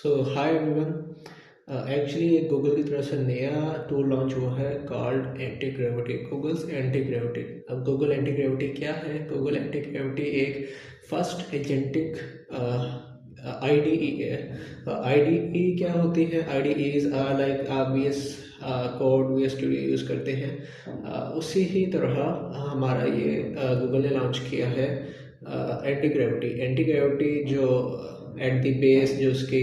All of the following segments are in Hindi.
सो हाय एवरीवन। एक्चुअली एक गूगल की तरफ से नया टूल लॉन्च हुआ है called Antigravity, Google's Antigravity. अब गूगल एंटी ग्रेविटी क्या है? गूगल एंटी ग्रेविटी एक फर्स्ट एजेंटिक आईडीई है। आईडीई क्या होती है? IDEs like V S code, V S studio use करते हैं। उसी ही तरह हमारा ये गूगल ने लॉन्च किया है एंटी ग्रेविटी। एंटी ग्रेविटी जो एट द बेस जो उसके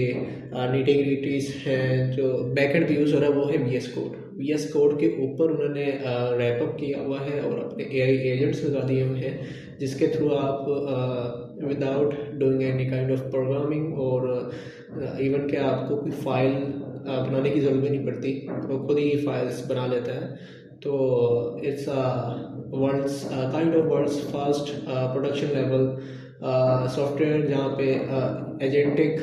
निटिग्रिटीज हैं, जो बैकएंड यूज़ हो रहा है वो है we S code. V S code के ऊपर उन्होंने रैपअप किया हुआ है और अपने एआई एजेंट्स लगा दिए हुए हैं, जिसके थ्रू आप without doing any kind of programming और इवन के आपको कोई फाइल बनाने की ज़रूरत भी नहीं पड़ती, वो खुद ही फाइल्स बना लेता है। तो it's world's kind of world's first production level software जहाँ पे एजेंटिक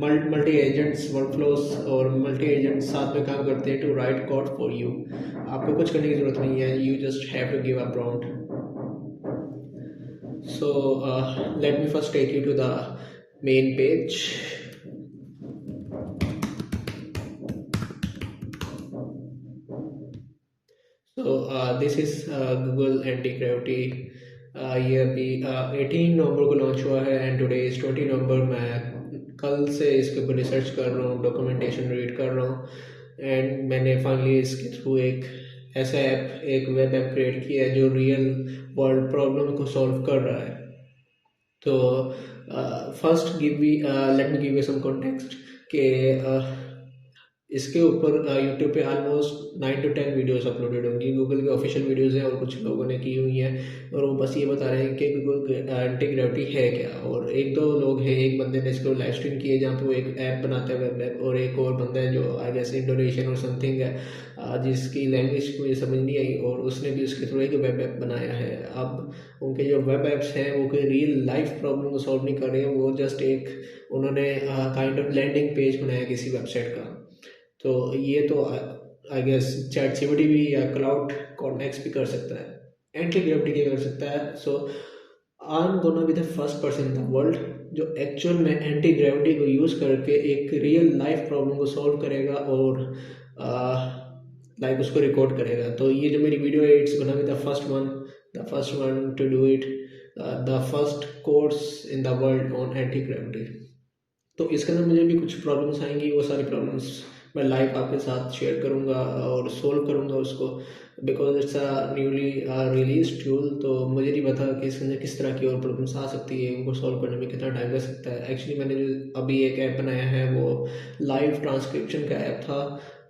मल्टी एजेंट्स वर्कफ्लोस और मल्टी एजेंट्स साथ में काम करते हैं to write code for you. आपको कुछ करने की ज़रूरत नहीं है, you just have to give a prompt. So let me first take you to the main page. So this is Google Anti-Gravity। ये अभी 18 नवंबर को लॉन्च हुआ है एंड टुडे इज़ 20 नवंबर। मैं कल से इसके ऊपर रिसर्च कर रहा हूँ, डॉक्यूमेंटेशन रीड कर रहा हूँ एंड मैंने फाइनली इसके थ्रू एक ऐसा ऐप, एक वेब ऐप क्रिएट किया है जो रियल वर्ल्ड प्रॉब्लम को सॉल्व कर रहा है। तो first let me give you some context कि इसके ऊपर यूट्यूब पे ऑलमोस्ट 9 to 10 वीडियोस अपलोडेड होंगी। गूगल की ऑफिशियल वीडियोस हैं और कुछ लोगों ने की हुई हैं और वो बस ये बता रहे हैं कि गूगल एंटी ग्रेविटी है क्या। और एक दो लोग हैं, एक बंदे ने इसको लाइव स्ट्रीम किया जहाँ पे वो एक ऐप बनाता है, वेब ऐप, और एक और बंदा है जो आई गेस इंडोनेशियन और समथिंग है, जिसकी लैंग्वेज मुझे समझ नहीं आई, और उसने भी उसके थ्रू एक वेब ऐप बनाया है। अब उनके जो वेब ऐप्स हैं वो कोई रियल लाइफ प्रॉब्लम को सॉल्व नहीं कर रहे हैं, वो जस्ट एक उन्होंने काइंड ऑफ लैंडिंग पेज बनाया किसी वेबसाइट का। तो ये तो आई गेस चैट जीपीटी भी या क्लाउड कॉन्टेक्स्ट भी कर सकता है। एंटी ग्रेविटी क्या कर सकता है? So I am gonna be the first person in the world जो एक्चुअल में एंटी ग्रेविटी को यूज़ करके एक रियल लाइफ प्रॉब्लम को सॉल्व करेगा और लाइक उसको रिकॉर्ड करेगा। तो ये जो मेरी वीडियो है, it's gonna be the first one two do it, the first course in the world on anti gravity. तो इसके अंदर मुझे भी कुछ प्रॉब्लम्स आएंगी, वो सारी प्रॉब्लम्स मैं लाइव आपके साथ शेयर करूंगा और सोल्व करूंगा उसको, because it's a newly release tool. तो मुझे नहीं पता कि इसके अंदर किस तरह की और प्रॉब्लम्स आ सकती है, उनको सॉल्व करने में कितना टाइम लग सकता है। एक्चुअली मैंने जो अभी एक ऐप बनाया है वो लाइव ट्रांसक्रिप्शन का ऐप था,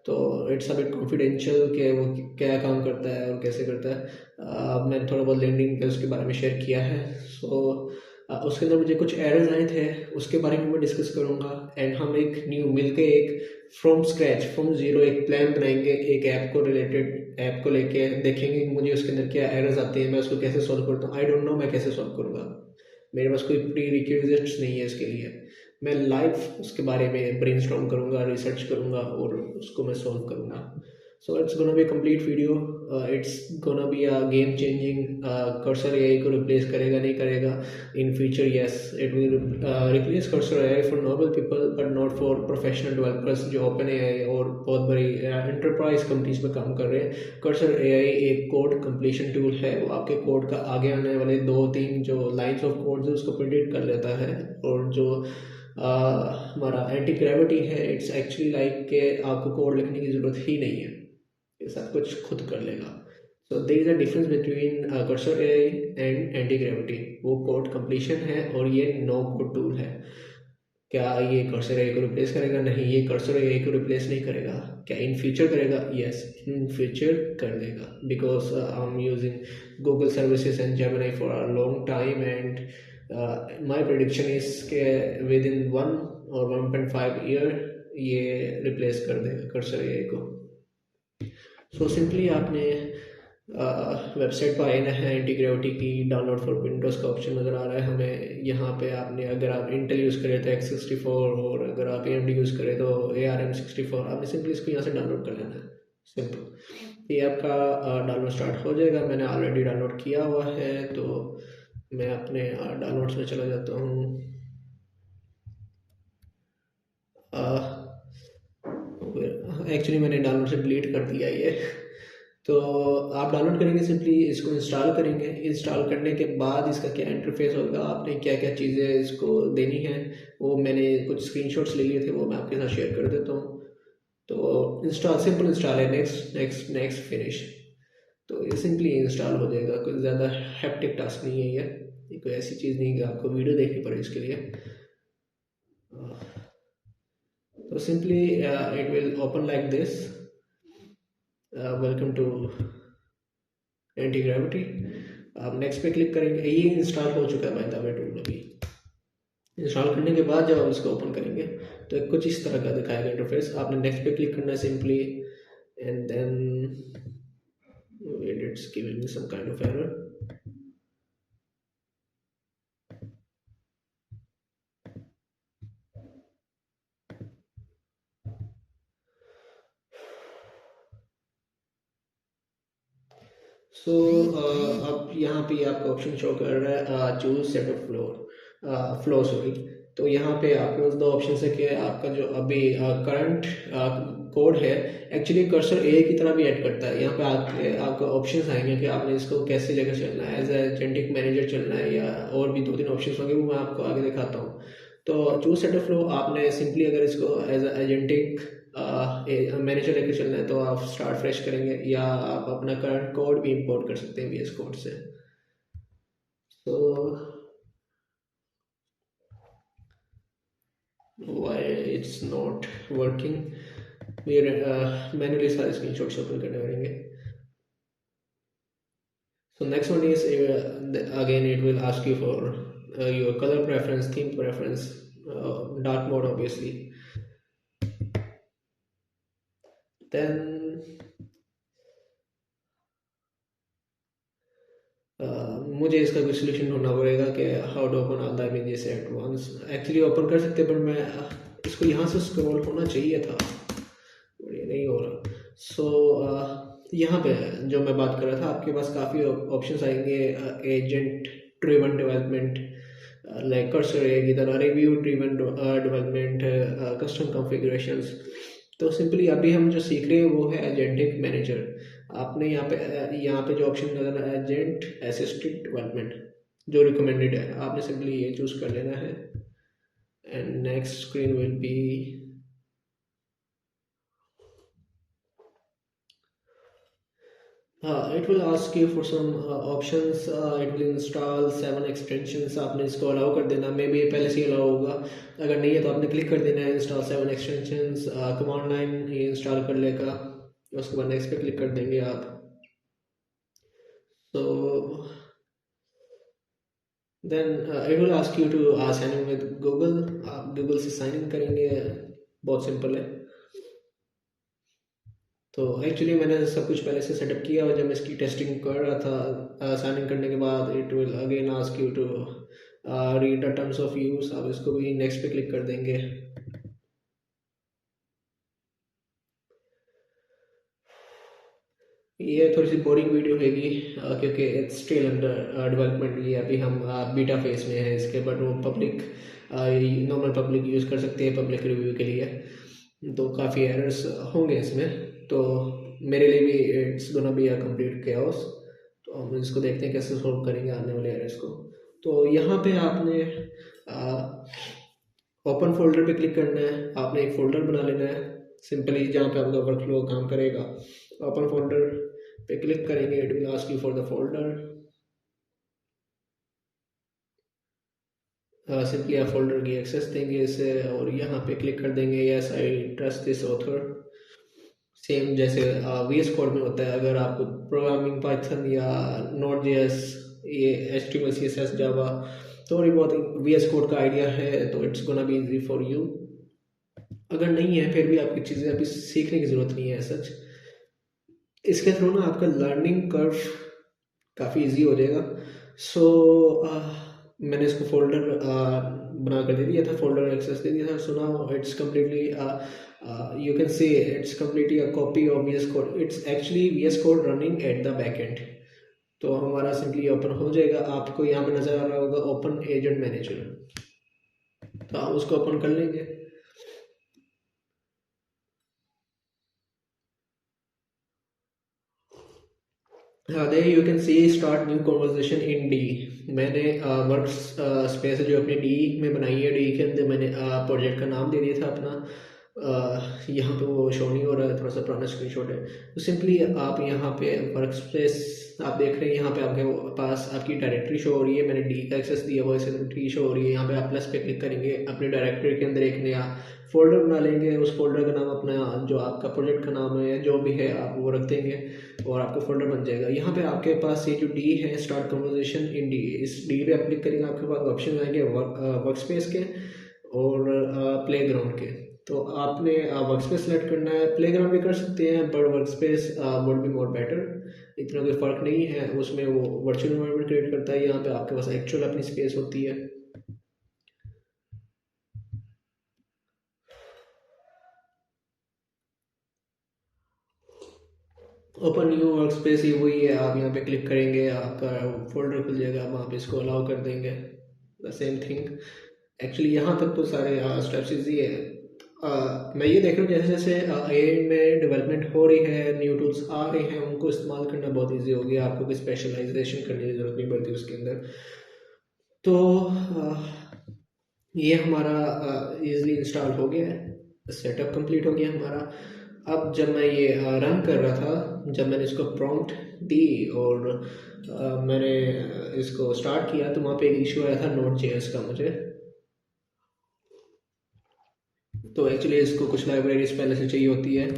तो इट्स अ बिट कॉन्फिडेंशियल कि वो क्या काम करता है और कैसे करता है। मैंने थोड़ा बहुत लैंडिंग पे उसके बारे में शेयर किया है। सो उसके अंदर मुझे कुछ एरर्स आए थे, उसके बारे में मैं डिस्कस करूँगा एंड हम एक न्यू मिलके एक फ्रॉम स्क्रैच, फ्रॉम ज़ीरो एक प्लान बनाएंगे, एक ऐप को रिलेटेड ऐप को लेके देखेंगे कि मुझे उसके अंदर क्या एरर्स आते हैं, मैं उसको कैसे सॉल्व करता हूँ। आई डोंट नो मैं कैसे सॉल्व करूँगा, मेरे पास कोई प्री रिक्विजिट्स नहीं है इसके लिए। मैं लाइव उसके बारे में ब्रेनस्टॉर्म करूँगा, रिसर्च करूँगा और उसको मैं सॉल्व करूँगा। So it's gonna be a complete video. It's gonna be a game changing. Cursor AI को replace करेगा नहीं करेगा in future? Yes, it will replace Cursor AI for normal people, but not for professional developers जो OpenAI और बहुत बड़ी enterprise companies में काम कर रहे हैं। Cursor AI एक code completion tool है, वो आपके कोड का आगे आने वाले 2-3 जो lines of code है उसको predict कर लेता है। और जो हमारा एंटी ग्रेविटी है, इट्स एक्चुअली लाइक के आपको कोड लिखने की ज़रूरत ही नहीं है, ये सब कुछ खुद कर लेगा। So there is a difference between Cursor AI and Antigravity. वो कोड कंप्लीशन है और ये नो कोड टूल है। क्या ये कर्सर एआई को रिप्लेस करेगा? नहीं, ये कर्सर एआई को रिप्लेस नहीं करेगा। क्या इन फ्यूचर करेगा? यस, इन फ्यूचर कर देगा, because I am using Google services and Gemini for a long time and my prediction is के विद इन 1 or 1.5 ईयर ये रिप्लेस कर देगा कर्सर एआई को। सो सिंपली आपने वेबसाइट पर आना है, एंटी ग्रेविटी की डाउनलोड फॉर विंडोज़ का ऑप्शन नज़र आ रहा है हमें यहाँ पे। आपने अगर आप इंटेल यूज़ करें तो x64 और अगर आप AMD यूज़ करें तो ARM64, आपने सिंपली इसको यहाँ से डाउनलोड कर लेना है। सिंपल, ये आपका डाउनलोड स्टार्ट हो जाएगा। मैंने ऑलरेडी डाउनलोड किया हुआ है, तो मैं अपने डाउनलोड्स में चला जाता हूँ। एक्चुअली मैंने डाउनलोड से डिलीट कर दिया ये। तो आप डाउनलोड करेंगे, सिंपली इसको इंस्टॉल करेंगे। इंस्टॉल करने के बाद इसका क्या इंटरफेस होगा, आपने क्या क्या चीज़ें इसको देनी है, वो मैंने कुछ स्क्रीनशॉट्स ले लिए थे, वो मैं आपके साथ शेयर कर देता हूँ। तो इंस्टॉल, सिंपल इंस्टॉल है, नेक्स्ट नेक्स्ट नेक्स्ट फिनिश। तो ये सिंपली इंस्टॉल हो जाएगा, कुछ ज़्यादा हैप्टिक टास्क नहीं है ये कोई ऐसी चीज़ नहीं कि आपको वीडियो देखनी पड़े इसके लिए। तो simply it will open like this, welcome to Antigravity. आप नेक्स्ट पे क्लिक करेंगे, ये इंस्टॉल हो चुका है बाय द वे टूल। अभी इंस्टॉल करने के बाद जब आप इसको ओपन करेंगे तो एक कुछ इस तरह का दिखाएगा इंटरफेस। आपने नेक्स्ट पे क्लिक करना है simply, and then it's giving me some kind of error. So अब यहाँ पे आपका ऑप्शन शो कर रहा है choose set of flow sorry. तो यहाँ पे आपके पास दो ऑप्शन है कि आपका जो अभी करंट कोड है, एक्चुअली कर्सर ए की तरह भी ऐड करता है। यहाँ पे आपका ऑप्शंस आएंगे कि आपने इसको कैसे जगह चलना है, एज एजेंटिक मैनेजर चलना है, या और भी दो तीन ऑप्शंस होंगे, वो मैं आपको आगे दिखाता हूँ। तो चूज सेट ऑफ फ्लो आपने सिंपली अगर इसको एज एजेंटिक मैनेजर लेकर चलना है तो आप स्टार्ट फ्रेश करेंगे, या आप अपना करंट कोड भी इंपोर्ट कर सकते हैं VS कोड से। तो व्हाई इट्स नॉट वर्किंग, मेरे मैनुअली सारे स्क्रीनशॉट्स ओपन करने पड़ेंगे। So next one is again it will ask you for your color preference, theme preference, dark mode obviously. Then मुझे इसका कोई सोल्यूशन ढूंढना पड़ेगा कि how to open all the images at once. Actually open कर सकते पर मैं इसको यहाँ से स्क्रॉल होना चाहिए था, ये नहीं हो रहा। सो यहाँ पे जो मैं बात कर रहा था, आपके पास काफ़ी ऑप्शंस आएंगे, agent driven development, like cursor है इधर, review driven development, custom configurations. तो सिंपली अभी हम जो सीख रहे हैं वो है एजेंटिक मैनेजर। आपने यहाँ पे जो ऑप्शन नजर है एजेंट असिस्टेड डेवलपमेंट, जो रिकमेंडेड है, आपने सिंपली ये चूज़ कर लेना है। And next screen will be it will ask you for some options. It will install 7 extensions, आपने इसको अलाउ कर देना, मे बी पहले से अलाउ होगा, अगर नहीं है तो आपने क्लिक कर देना है इंस्टॉल 7 extensions। कमांड लाइन ये इंस्टॉल कर लेगा, उसके बाद नेक्स्ट पे क्लिक कर देंगे आप। तो then it will ask you to sign in with Google, आप गूगल से साइन इन करेंगे, बहुत सिंपल है। तो एक्चुअली मैंने सब कुछ पहले से सेटअप किया, और जब मैं इसकी टेस्टिंग कर रहा था साइन इन करने के बाद it will again ask you to read the terms of use. आप इसको भी नेक्स्ट पे क्लिक कर देंगे। ये थोड़ी सी बोरिंग वीडियो होगी क्योंकि इट्स स्टिल अंडर डेवलपमेंट। ये अभी हम बीटा फेस में है इसके, बट वो पब्लिक नॉर्मल पब्लिक यूज़ कर सकते हैं पब्लिक रिव्यू के लिए। तो काफ़ी एरर्स होंगे इसमें, तो मेरे लिए भी it's gonna be a complete chaos. तो हम इसको देखते हैं कैसे सॉल्व करेंगे आने वाले एरर्स को। तो यहाँ पे आपने ओपन फोल्डर पे क्लिक करना है, आपने एक फ़ोल्डर बना लेना है सिंपली, जहाँ पे आपका वर्कफ्लो काम करेगा। ओपन फोल्डर पे क्लिक करेंगे, it will ask you for the folder. Simply आप फोल्डर की एक्सेस देंगे इसे, और यहाँ पे क्लिक कर देंगे yes I trust this author. Same जैसे VS कोड में होता है, अगर आपको प्रोग्रामिंग पाइथन या Node.js, ये HTML CSS जावा थोड़ी बहुत VS कोड का आइडिया है तो it's gonna be easy for you. अगर नहीं है फिर भी आपकी चीज़ें अभी सीखने की ज़रूरत नहीं है सच। इसके थ्रू ना आपका लर्निंग कर्व काफ़ी इजी हो जाएगा। सो मैंने इसको फोल्डर बना कर दे दिया था, फोल्डर एक्सेस दे दिया था। So now it's completely you can see it's completely a copy of VS Code. It's actually VS Code running at the backend. तो हमारा सिंपली ओपन हो जाएगा। आपको यहाँ पे नज़र आ रहा होगा ओपन एजेंट मैनेजर, तो आप उसको ओपन कर लेंगे। there you can see start new conversation in D। मैंने वर्क स्पेस जो अपने डी में बनाई है, डी के अंदर मैंने प्रोजेक्ट का नाम दे दिया था अपना। यहाँ पे वो शो नहीं हो रहा है, थोड़ा सा पुराना स्क्रीनशॉट है। तो सिंपली आप यहाँ पे वर्क स्पेस आप देख रहे हैं, यहाँ पे आपके पास आपकी डायरेक्टरी शो हो रही है। मैंने डी का एक्सेस दिया हुआ है, डी शो हो रही है। यहाँ पे आप प्लस पे क्लिक करेंगे, अपने डायरेक्टरी के अंदर एक नया फोल्डर बना लेंगे। उस फोल्डर का नाम अपना जो आपका प्रोजेक्ट का नाम है जो भी है आप वो रख देंगे और आपका फोल्डर बन जाएगा। यहाँ पे आपके पास ये जो डी है स्टार्ट कन्वर्सेशन इन डी, इस डी पे आप क्लिक करेंगे, आपके पास ऑप्शन आएंगे वर्क स्पेस के और प्ले ग्राउंड के। तो आपने वर्क स्पेस सेलेक्ट करना है, प्ले ग्राउंड भी कर सकते हैं but work space would be more better. इतना कोई फ़र्क नहीं है उसमें, वो वर्चुअल इन्वायरमेंट क्रिएट करता है। यहाँ पे आपके पास एक्चुअल अपनी स्पेस होती है। ओपन न्यू वर्क स्पेस ही वही है, आप यहाँ पे क्लिक करेंगे, आपका फोल्डर खुल जाएगा, वहाँ पे इसको अलाउ कर देंगे। The same thing. एक्चुअली यहाँ तक तो सारे स्टेप्स ईजी है। मैं ये देख रहा हूँ जैसे जैसे AI में डेवलपमेंट हो रही है, न्यू टूल्स आ रहे हैं, उनको इस्तेमाल करना बहुत ईजी हो गया। आपको कोई स्पेशलाइजेशन करने की ज़रूरत नहीं पड़ती उसके अंदर। तो ये हमारा ईज़िली इंस्टॉल हो गया है, सेटअप कंप्लीट हो गया हमारा। अब जब मैं ये रन कर रहा था, जब मैंने इसको प्रॉम्प्ट दी और मैंने इसको स्टार्ट किया, तो वहाँ पे एक इशू आया था Node.js का मुझे। तो एक्चुअली इसको कुछ लाइब्रेरीज पहले से चाहिए होती है।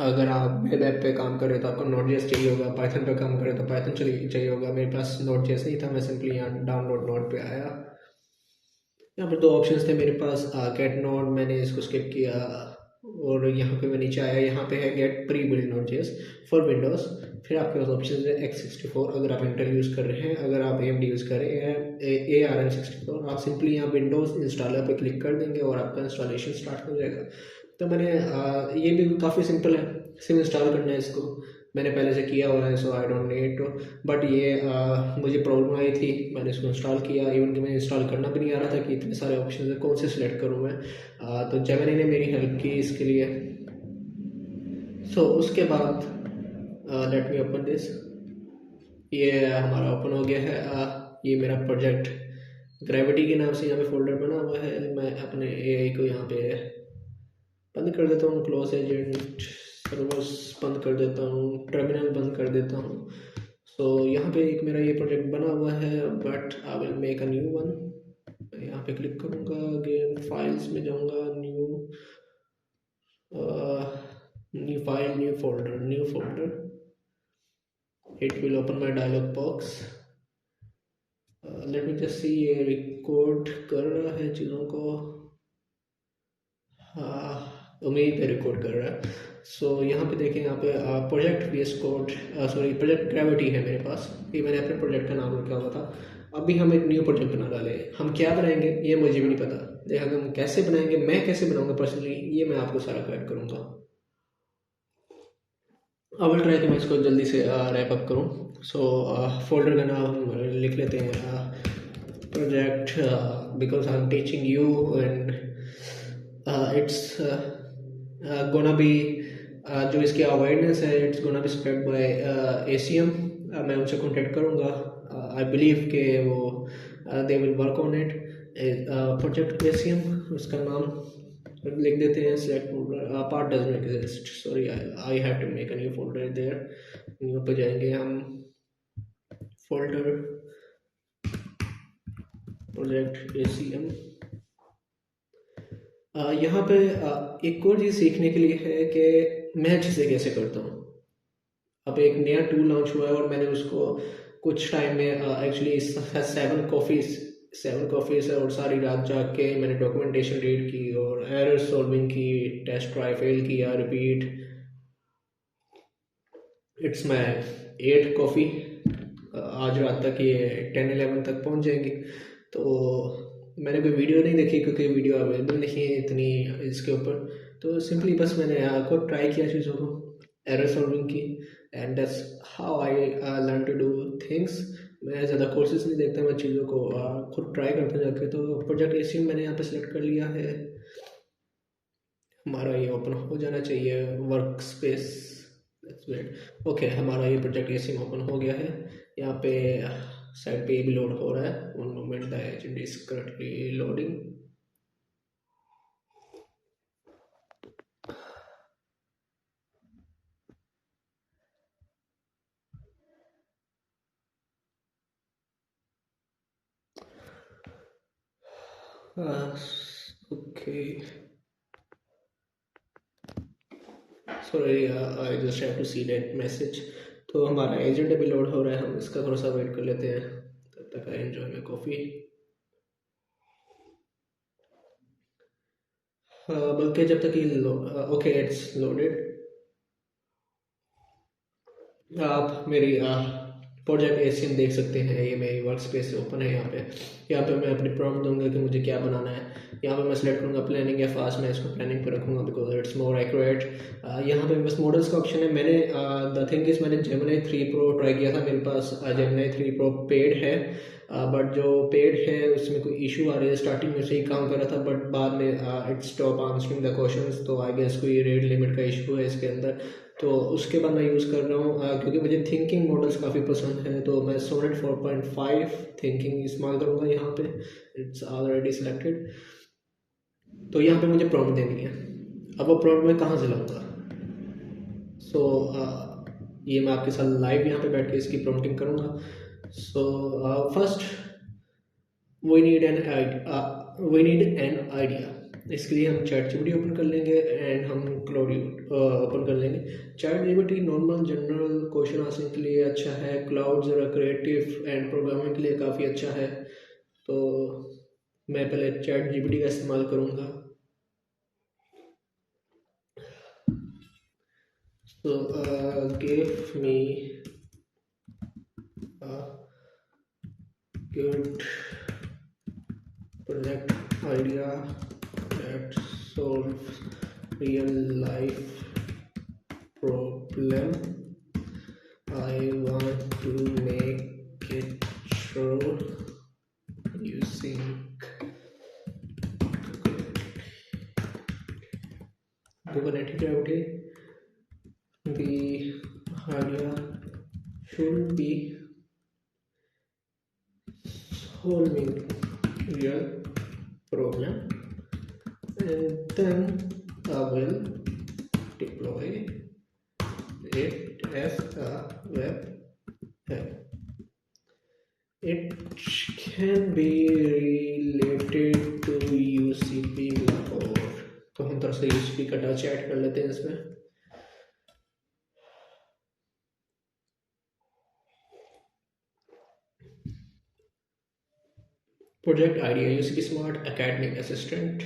अगर आप वेब ऐप पे काम कर रहे हो तो आपको Node.js चाहिए होगा, पाइथन पे काम कर रहे हो तो पाइथन चाहिए होगा। मेरे पास Node.js नहीं था, मैं सिंपली यहाँ डाउनलोड नोड पे आया। यहाँ पर दो ऑप्शंस थे मेरे पास, गेट नोड, मैंने इसको स्किप किया और यहाँ पे मैं नीचे आया, यहाँ पे है gate pre build Node.js for Windows. फिर आपके पास ऑप्शन है x64 अगर आप इंटेल यूज़ कर रहे हैं, अगर आप AMD यूज़ कर रहे हैं ARM64, आप सिंपली यहाँ विंडोज़ इंस्टॉलर पे क्लिक कर देंगे और आपका इंस्टॉलेशन स्टार्ट हो जाएगा। तो मैंने ये भी काफ़ी सिंपल है, सिर्फ इंस्टॉल करना है इसको। मैंने पहले से किया हुआ है, so I don't need to. But ये मुझे प्रॉब्लम आई थी, मैंने इसको इंस्टॉल किया, इवन कि मैं इंस्टॉल करना भी नहीं आ रहा था कि इतने सारे ऑप्शन है, कौन से सिलेक्ट करूँ मैं। तो जेमिनी ने मेरी हेल्प की इसके लिए। सो उसके बाद लेट मी ओपन दिस। ये हमारा ओपन हो गया है। ये मेरा प्रोजेक्ट ग्रेविटी के नाम से यहाँ पे फोल्डर बना हुआ है। मैं अपने AI को यहाँ पे बंद कर देता हूँ, क्लोज एजेंट सर्वर्स बंद कर देता हूँ, टर्मिनल बंद कर देता हूँ। सो यहाँ पे एक मेरा ये प्रोजेक्ट बना हुआ है, but I will make a new one. मैं यहाँ पे क्लिक करूँगा, अगेन फाइल्स में जाऊँगा, new file, new folder. It will open my dialog box. Let me just see, ये रिकॉर्ड कर रहा है चीज़ों को। उम्मीद है रिकॉर्ड कर रहा है। सो यहाँ पे देखें, यहाँ पे project VS code, sorry project gravity है मेरे पास। ये मैंने अपने प्रोजेक्ट का नाम रखा हुआ था। अभी हम एक न्यू प्रोजेक्ट बना डाले, हम क्या बनाएंगे ये मुझे भी नहीं पता। देखा हम कैसे बनाएंगे, मैं कैसे बनाऊंगा पर्सनली, ये मैं आपको सारा गाइड करूँगा। आई विल ट्राई कि मैं इसको जल्दी से रैप अप करूँ। सो फोल्डर का नाम लिख लेते हैं project, because I am teaching you and it's gonna be, जो इसकी अवेयरनेस है it's gonna be spread by ACM। मैं उनसे कॉन्टेक्ट करूँगा। आई बिलीव के वो they will work on it. Project ACM उसका नाम लिख देते हैं। Select folder, part does not exist, sorry I have to make a new folder there. New पे जाएंगे हम, फोल्डर प्रोजेक्ट ACM। यहाँ पे एक और चीज़ सीखने के लिए है कि मैं चीज़ें कैसे करता हूँ। अब एक नया टूल लॉन्च हुआ है और मैंने उसको कुछ टाइम में एक्चुअली 7 कॉफ़ीज़ है और सारी रात जाग के मैंने डॉक्यूमेंटेशन रीड की और एरर सॉल्विंग की, टेस्ट ट्राई फेल किया, रिपीट। It's my 8 coffee. आज रात तक ये 10-11 तक पहुंच जाएंगी। तो मैंने कोई वीडियो नहीं देखी क्योंकि वीडियो अवेलेबल नहीं है इतनी इसके ऊपर। तो सिंपली बस मैंने खुद ट्राई किया चीज़ों को, एरर सॉल्विंग की, and that's how I learn to do things. मैं ज़्यादा कोर्सेज नहीं देखता, मैं चीज़ों को खुद ट्राई करता जाके। तो प्रोजेक्ट ACM मैंने यहाँ पे सेलेक्ट कर लिया है। हमारा ये ओपन हो जाना चाहिए work space. That's great. Okay, हमारा ये प्रोजेक्ट एसिम ओपन हो गया है। यहाँ पे साइड पे ये भी लोड हो रहा है। One moment, the agent is currently loading. Okay, sorry, I just have to see that message. तो हमारा एजेंट अभी लोड हो रहा है, हम इसका थोड़ा सा वेट कर लेते हैं। तब तक आई एंजॉय माई कॉफ़ी। बल्कि जब तक ये ओके, इट्स लोडेड। आप मेरी प्रोजेक्ट एसियन देख सकते हैं। ये मेरी वर्क स्पेस ओपन है। यहाँ पे मैं अपनी प्रॉम्प्ट दूंगा कि मुझे क्या बनाना है। यहाँ पे मैं सेलेक्ट करूँगा प्लानिंग या फास्ट। मैं इसको प्लानिंग पे रखूँगा बिकॉज इट्स मोर एक्यूरेट। यहाँ पे बस मॉडल्स का ऑप्शन है। मैंने द थिंग इज, मैंने जेमिनी 3 प्रो ट्राई किया था। मेरे पास जेमिनी 3 प्रो पेड है, बट जो पेड है उसमें कोई इशू आ रही है। स्टार्टिंग में से ही काम कर रहा था, बट बाद में it stop answering the questions. तो आई गेस कोई रेट लिमिट का इशू है इसके अंदर। तो उसके बाद मैं यूज़ कर रहा हूँ क्योंकि मुझे थिंकिंग मॉडल्स काफ़ी पसंद है, तो मैं सोनेट 4.5 थिंकिंग इस्तेमाल करूँगा यहाँ पे। It's already selected. तो यहाँ पे मुझे प्रॉम्प्ट देनी है। अब वो प्रॉम्प्ट मैं कहाँ से लाऊंगा? सो ये मैं आपके साथ लाइव यहाँ पे बैठ के इसकी प्रॉम्प्टिंग करूँगा। So first we need an idea. इसके लिए हम चैट जीपीटी ओपन कर लेंगे एंड हम क्लाउड ओपन कर लेंगे। Chat GPT normal general question answering के लिए अच्छा है। क्लाउड ज़रा क्रिएटिव एंड प्रोग्रामिंग के लिए काफ़ी अच्छा है। तो मैं पहले चैट जीपीटी का इस्तेमाल करूँगा। तो give me good project idea that solves real life problem. I want to make it sure using Google Activity. The idea should be solving real problem, and then I will deploy it as a web app. It can be related to UCP Lahore। तो हम तरह से UCP का टच ऐड कर लेते हैं इसमें। Project idea: UCP Smart Academic Assistant.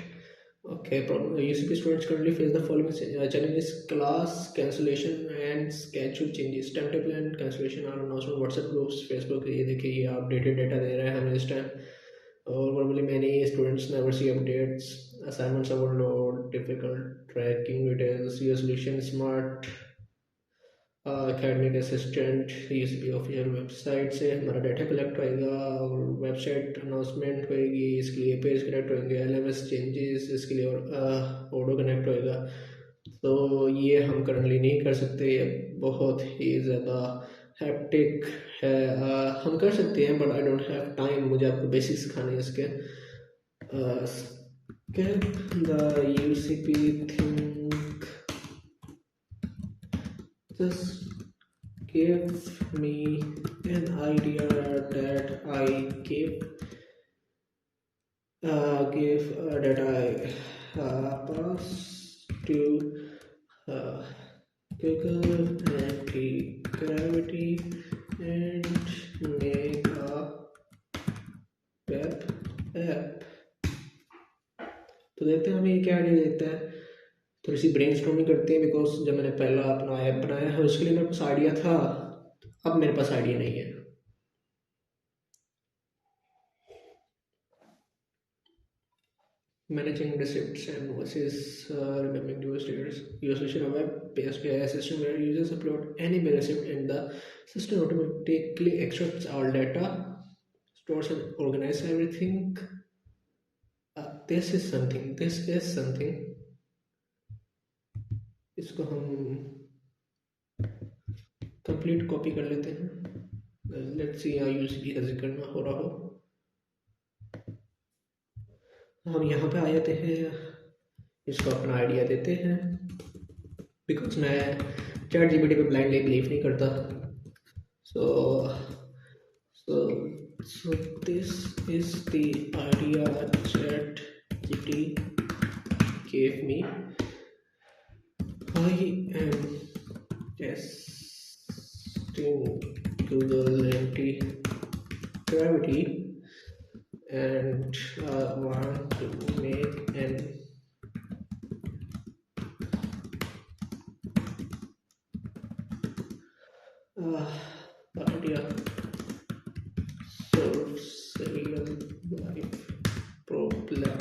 Okay, problem: UCP students currently face the following challenges: class cancellation and schedule changes, timetable and cancellation are announced on WhatsApp groups, Facebook। ये देखिए, ये अपडेटेड डेटा दे रहा है हमें इस टाइम। और probably many students never see updates, assignments overload, difficult tracking details, your solution smart academic assistant. UCP official website से हमारा डाटा कलेक्ट होएगा और वेबसाइट अनाउंसमेंट होएगी। इसके लिए पेज कनेक्ट होंगे, एलएमएस चेंजेस इसके लिए, और ऑडो कनेक्ट होएगा। तो ये हम करंटली नहीं कर सकते, ये बहुत ही ज़्यादा हैप्टिक है। हम कर सकते हैं but I don't have time. मुझे आपको बेसिक सिखाने हैं इसके। The UCP think just give me an idea that I pass to uh, Google Anti-Gravity and make a web app। तो देखते हैं हमें ये क्या आइडिया देता है। थोड़ी सी ब्रेन स्टॉर्मिंग करते हैं बिकॉज जब मैंने पहला अपना ऐप बनाया है उसके लिए मेरे पास आइडिया था, अब मेरे पास आइडिया नहीं है। Managing receipts and invoices, remembering US leaders. Your solution a web-based AI system where users upload any bill receipt and the system automatically extracts all data, stores and organizes everything। This is something। इसको हम कंप्लीट कॉपी कर लेते हैं। लेट्स सी यहाँ यूसीबी का जिक्र ना हो रहा हो। हम यहाँ पे आ जाते हैं, इसको अपना आइडिया देते हैं, बिकॉज मैं चैट जीपीटी पे ब्लाइंडली बिलीव नहीं करता। So, so this is the idea ChatGPT gave me. I am testing Google anti-gravity and want to make an idea solves real life problem.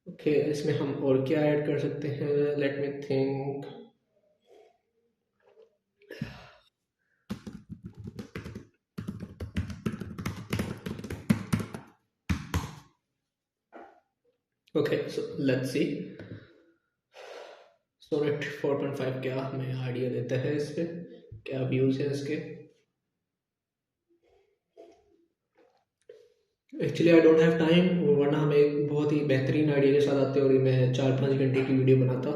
ओके, इसमें हम और क्या ऐड कर सकते हैं? Let me think. Okay, so let's see Sonnet 4.5 क्या हमें आइडिया देता है, इस पे क्या व्यूज है इसके। Actually I don't have time, वरना हम एक बहुत ही बेहतरीन आइडिया के साथ आते और मैं 4-5 घंटे की वीडियो बनाता।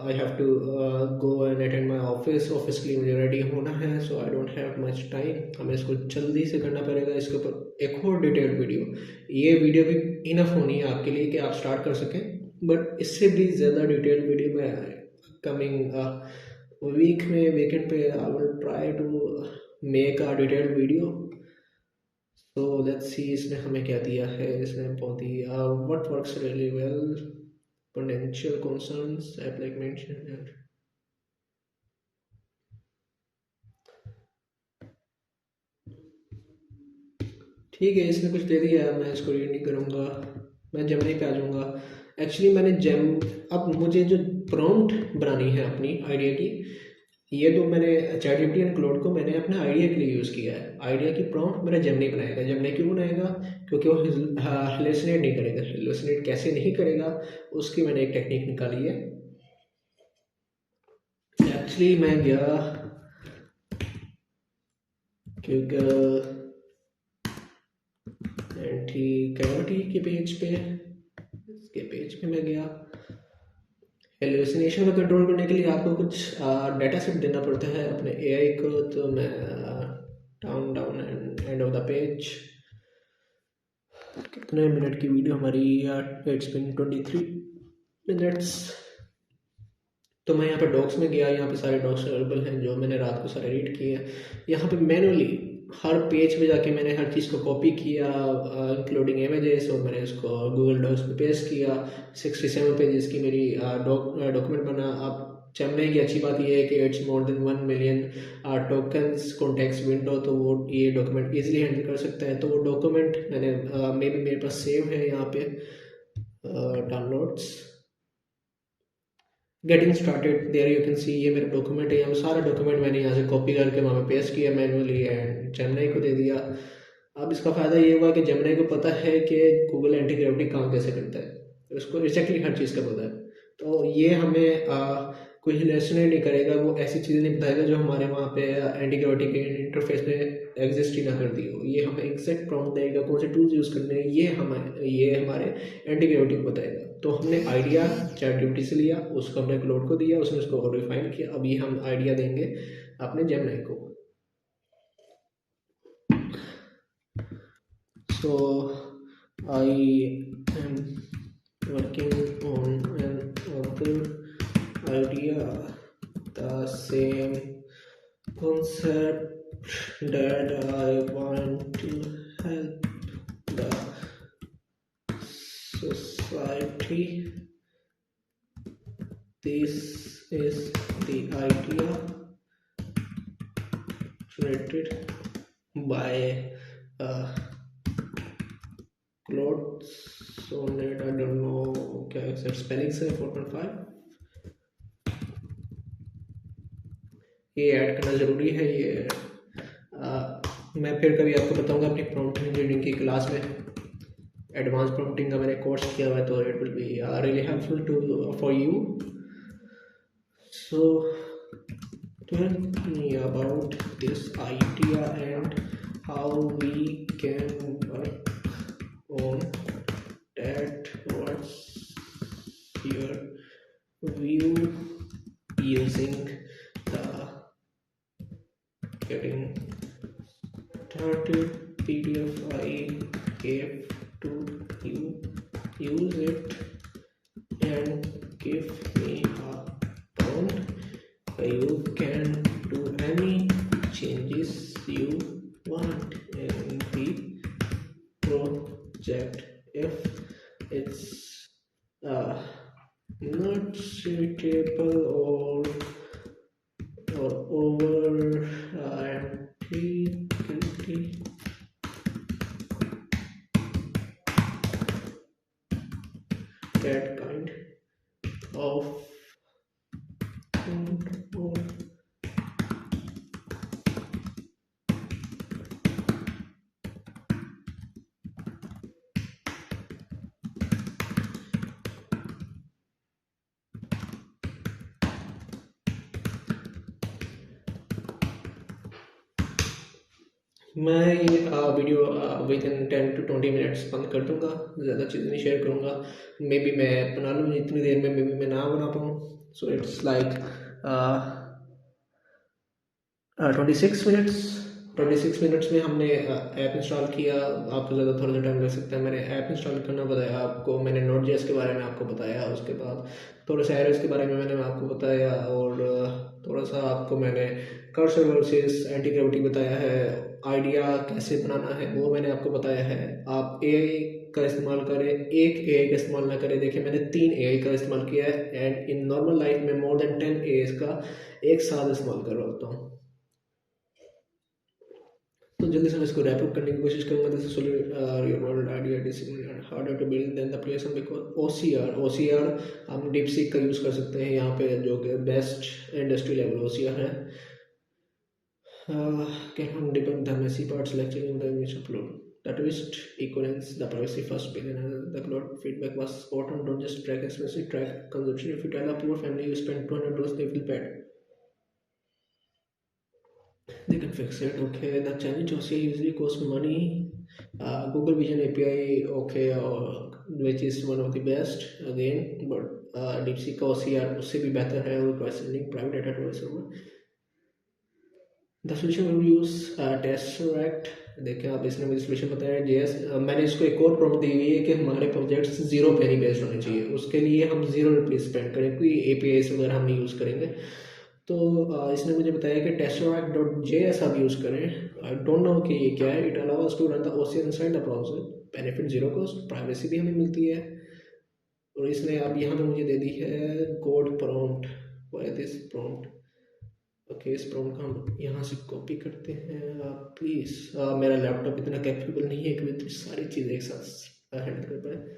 I have to go and attend my office के लिए मुझे रेडी होना है, so I don't have much time. हमें इसको जल्दी से करना पड़ेगा। इसके ऊपर एक और डिटेल्ड वीडियो, ये वीडियो भी इनफ होनी है आपके लिए कि आप स्टार्ट कर सकें, बट इससे भी ज़्यादा डिटेल्ड वीडियो मैं कमिंग वीक में वीकेंड पे I will try to make a detailed video. तो लेट्स सी इसने हमें क्या दिया है। इसने बहुत ही what works really well, potential concerns like mention. ठीक है, इसने कुछ दे दिया है, मैं इसको रीड नहीं करूँगा, मैं जेमिनी पे आ जाऊँगा। एक्चुअली मैंने अब मुझे जो प्रॉम्प्ट बनानी है अपनी आइडिया की, ये तो मैंने चैट जीपीटी एंड क्लाउड को मैंने अपने आइडिया के लिए यूज़ किया है। आइडिया की प्रॉम्प्ट मेरा जेमिनी बनाएगा। जेमिनी क्यों बनाएगा? क्योंकि वो हेलुसिनेट नहीं करेगा। हेलुसिनेट कैसे नहीं करेगा, उसकी मैंने एक टेक्निक निकाली है। एक्चुअली मैं गया क्योंकि एंटी-ग्रेविटी के पेज पे, इसके पेज पे मैं गया। हेलुसिनेशन को कंट्रोल करने के लिए आपको कुछ डाटा सेट देना पड़ता है अपने एआई को। तो मैं down and end of the page, कितने मिनट की वीडियो हमारी? It's been 23 minutes. तो मैं यहाँ पे डॉक्स में गया, यहाँ पे सारे डॉक्स अवेलेबल हैं जो मैंने रात को सारे रीड किए हैं। यहाँ पे मैनुअली हर पेज पे जाके मैंने हर चीज़ को कॉपी किया, इंक्लूडिंग इमेजेस, और मैंने उसको गूगल डॉक्स में पेस्ट किया। 67 पेजेस की मेरी डॉक्यूमेंट बना। अब जेमिनी की अच्छी बात ये है कि it's more than 1 million tokens context window, तो वो ये डॉक्यूमेंट इजीली हैंडल कर सकता है। तो वो डॉक्यूमेंट मैंने मे बी मेरे पास सेव है यहाँ पे downloads, getting started there you can see. ये मेरा डॉक्यूमेंट है, यहाँ सारा डॉक्यूमेंट मैंने यहाँ से कॉपी करके वहाँ पे पेस्ट किया मैनुअली एंड जेमिनी को दे दिया। अब इसका फ़ायदा ये हुआ कि जेमिनी को पता है कि गूगल एंटी ग्रेविटी काम कैसे करता है, उसको एग्जैक्टली हर चीज़ का पता है। तो ये हमें कोई हेलुसिनेट नहीं करेगा, वो ऐसी चीज़ें नहीं बताएगा जो हमारे वहाँ पे एंटी ग्रेविटी के इंटरफेस में एग्जिस्ट ही ना करती हो। ये हमें एग्जैक्ट प्रॉम्प्ट देगा, कौन से टूल्स यूज़ करने हैं, ये हमारे एंटी ग्रेविटी को बताएगा। तो हमने आइडिया चैट जीपीटी से लिया, उसको हमने क्लाउड को दिया, उसने उसको और रिफाइन किया। अभी हम आइडिया देंगे अपने जेमिनी को। So I am working on another idea, the same concept that I want to help the society. This is the idea generated by Claude Sonnet. I don't know क्या एक्सेप्ट स्पेलिंग से 4.5 ये ऐड करना ज़रूरी है। ये मैं फिर कभी आपको बताऊंगा अपनी प्रॉम्प्ट इंजीनियरिंग की क्लास में। एडवांस प्रॉम्प्टिंग का मैंने कोर्स किया हुआ है, तो it will be really helpful to for you. So tell me about this idea and how we can work on that. What's your view using the getting started PDF I gave to you? Use it and give me a prompt. You can do any changes you want in the project. If it's uh, not suitable or over guilty, that kind of control. मैं ये video with in 10 to 20 minutes बंद कर दूंगा, ज़्यादा चीज़ें नहीं शेयर करूंगा। मे बी मैं बना लूँ इतनी देर में, मे बी मैं ना बना पाऊँ। So it's like 26 minutes. 26 minutes में हमने ऐप इंस्टॉल किया। आपको ज़्यादा थोड़ा सा टाइम लग सकता है। मैंने ऐप इंस्टॉल करना बताया आपको, मैंने Node.js के बारे में आपको बताया, उसके बाद थोड़ा सा एरर्स के बारे में मैंने आपको बताया, और थोड़ा सा आपको मैंने कर्सर वर्सेस एंटी ग्रेविटी बताया है। आइडिया कैसे बनाना है वो मैंने आपको बताया है। आप एआई का इस्तेमाल करें, एक एआई का इस्तेमाल ना करें। देखिए मैंने 3 एआई का इस्तेमाल किया है एंड इन नॉर्मल लाइफ में मोर देन 10 एआई का एक साथ इस्तेमाल कर रहा होता हूँ। तो जल्दी से मैं इसको रैप अप करने की कोशिश करूंगा। This is your world idea discipline harder to build then the place because OCR हम डीपसीक का यूज़ कर सकते हैं यहाँ पे, जो कि बेस्ट इंडस्ट्री लेवल ओसीआर है। can debug the messy parts like changing the image upload. The twist equals the privacy first billion, and the cloud feedback was spot on. Don't just track expensive, track consumption. If you tell a poor family you spend $200, they feel bad. They can fix it. Okay, the challenge also usually costs money. Google Vision API, okay, which is one of the best again, but DeepSeek का OCR उससे भी बेहतर है, और sending private data to a server. The solution will use Tesseract. देखिए आप, इसने मुझे सोल्यूशन बताया जेएस। मैंने इसको एक और प्रॉब्लम दी हुई है कि हमारे प्रोजेक्ट्स जीरो पे नहीं बेस्ड होने चाहिए। उसके लिए हम ₹0 स्पेंड करें, कोई एपीआईस वगैरह हम नहीं यूज़ करेंगे। तो इसने मुझे बताया कि टेस्टरैक्ट.js आप यूज़ करें। आई डोंट नो कि ये क्या है। It allows to run the OCR inside the browser, benefit zero cost, privacy भी हमें मिलती है। और इसने अब यहाँ पे मुझे दे दी है code prompt. Why this prompt? Okay, इस प्रॉम्प्ट को हम यहाँ से कॉपी करते हैं। प्लीज़, मेरा लैपटॉप इतना कैपेबल नहीं है कि मैं इतनी सारी चीज़ें एक साथ हैंडल कर पाए।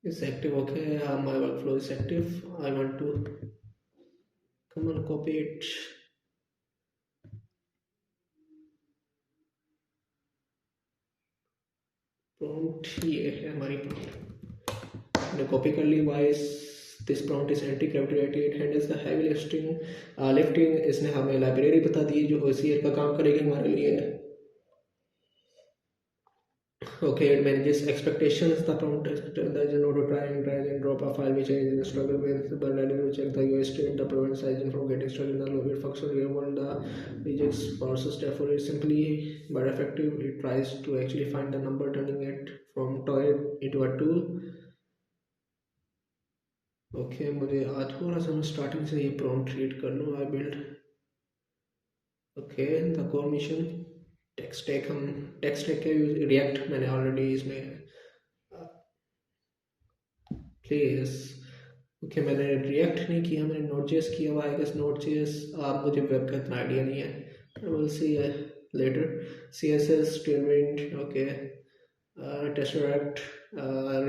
It's active. Okay, my workflow is active. I want to come on copy it. Prompt ये है हमारी प्रॉम्प्ट, मैंने कॉपी कर ली। Vice this prompt is Antigravity, it handles the heavy lifting. इसने हमें लाइब्रेरी बता दी जो ओसीआर का काम करेगी हमारे लिए। Okay, it manages expectations. The prompt does not try and drag and drop a file which is in struggle with, but rather to check the US state, the prevent sizing from getting stuck in the lobby function. Here one the rejects parses, therefore it simply but effective. It tries to actually find the number, turning it from toy into a tool. Okay, मुझे थोड़ा सा मैं स्टार्टिंग से ये prompt read कर लूँ। I build okay the core mission text stack. हम टेक्स्ट स्टैक के रिएक्ट मैंने ऑलरेडी इसमें प्लीज। ओके, मैंने रिएक्ट नहीं किया, मैंने Node.js किया हुआ है। Node.js मुझे वेब का इतना आइडिया नहीं है, will see later. CSS, Tailwind, okay, Tesseract,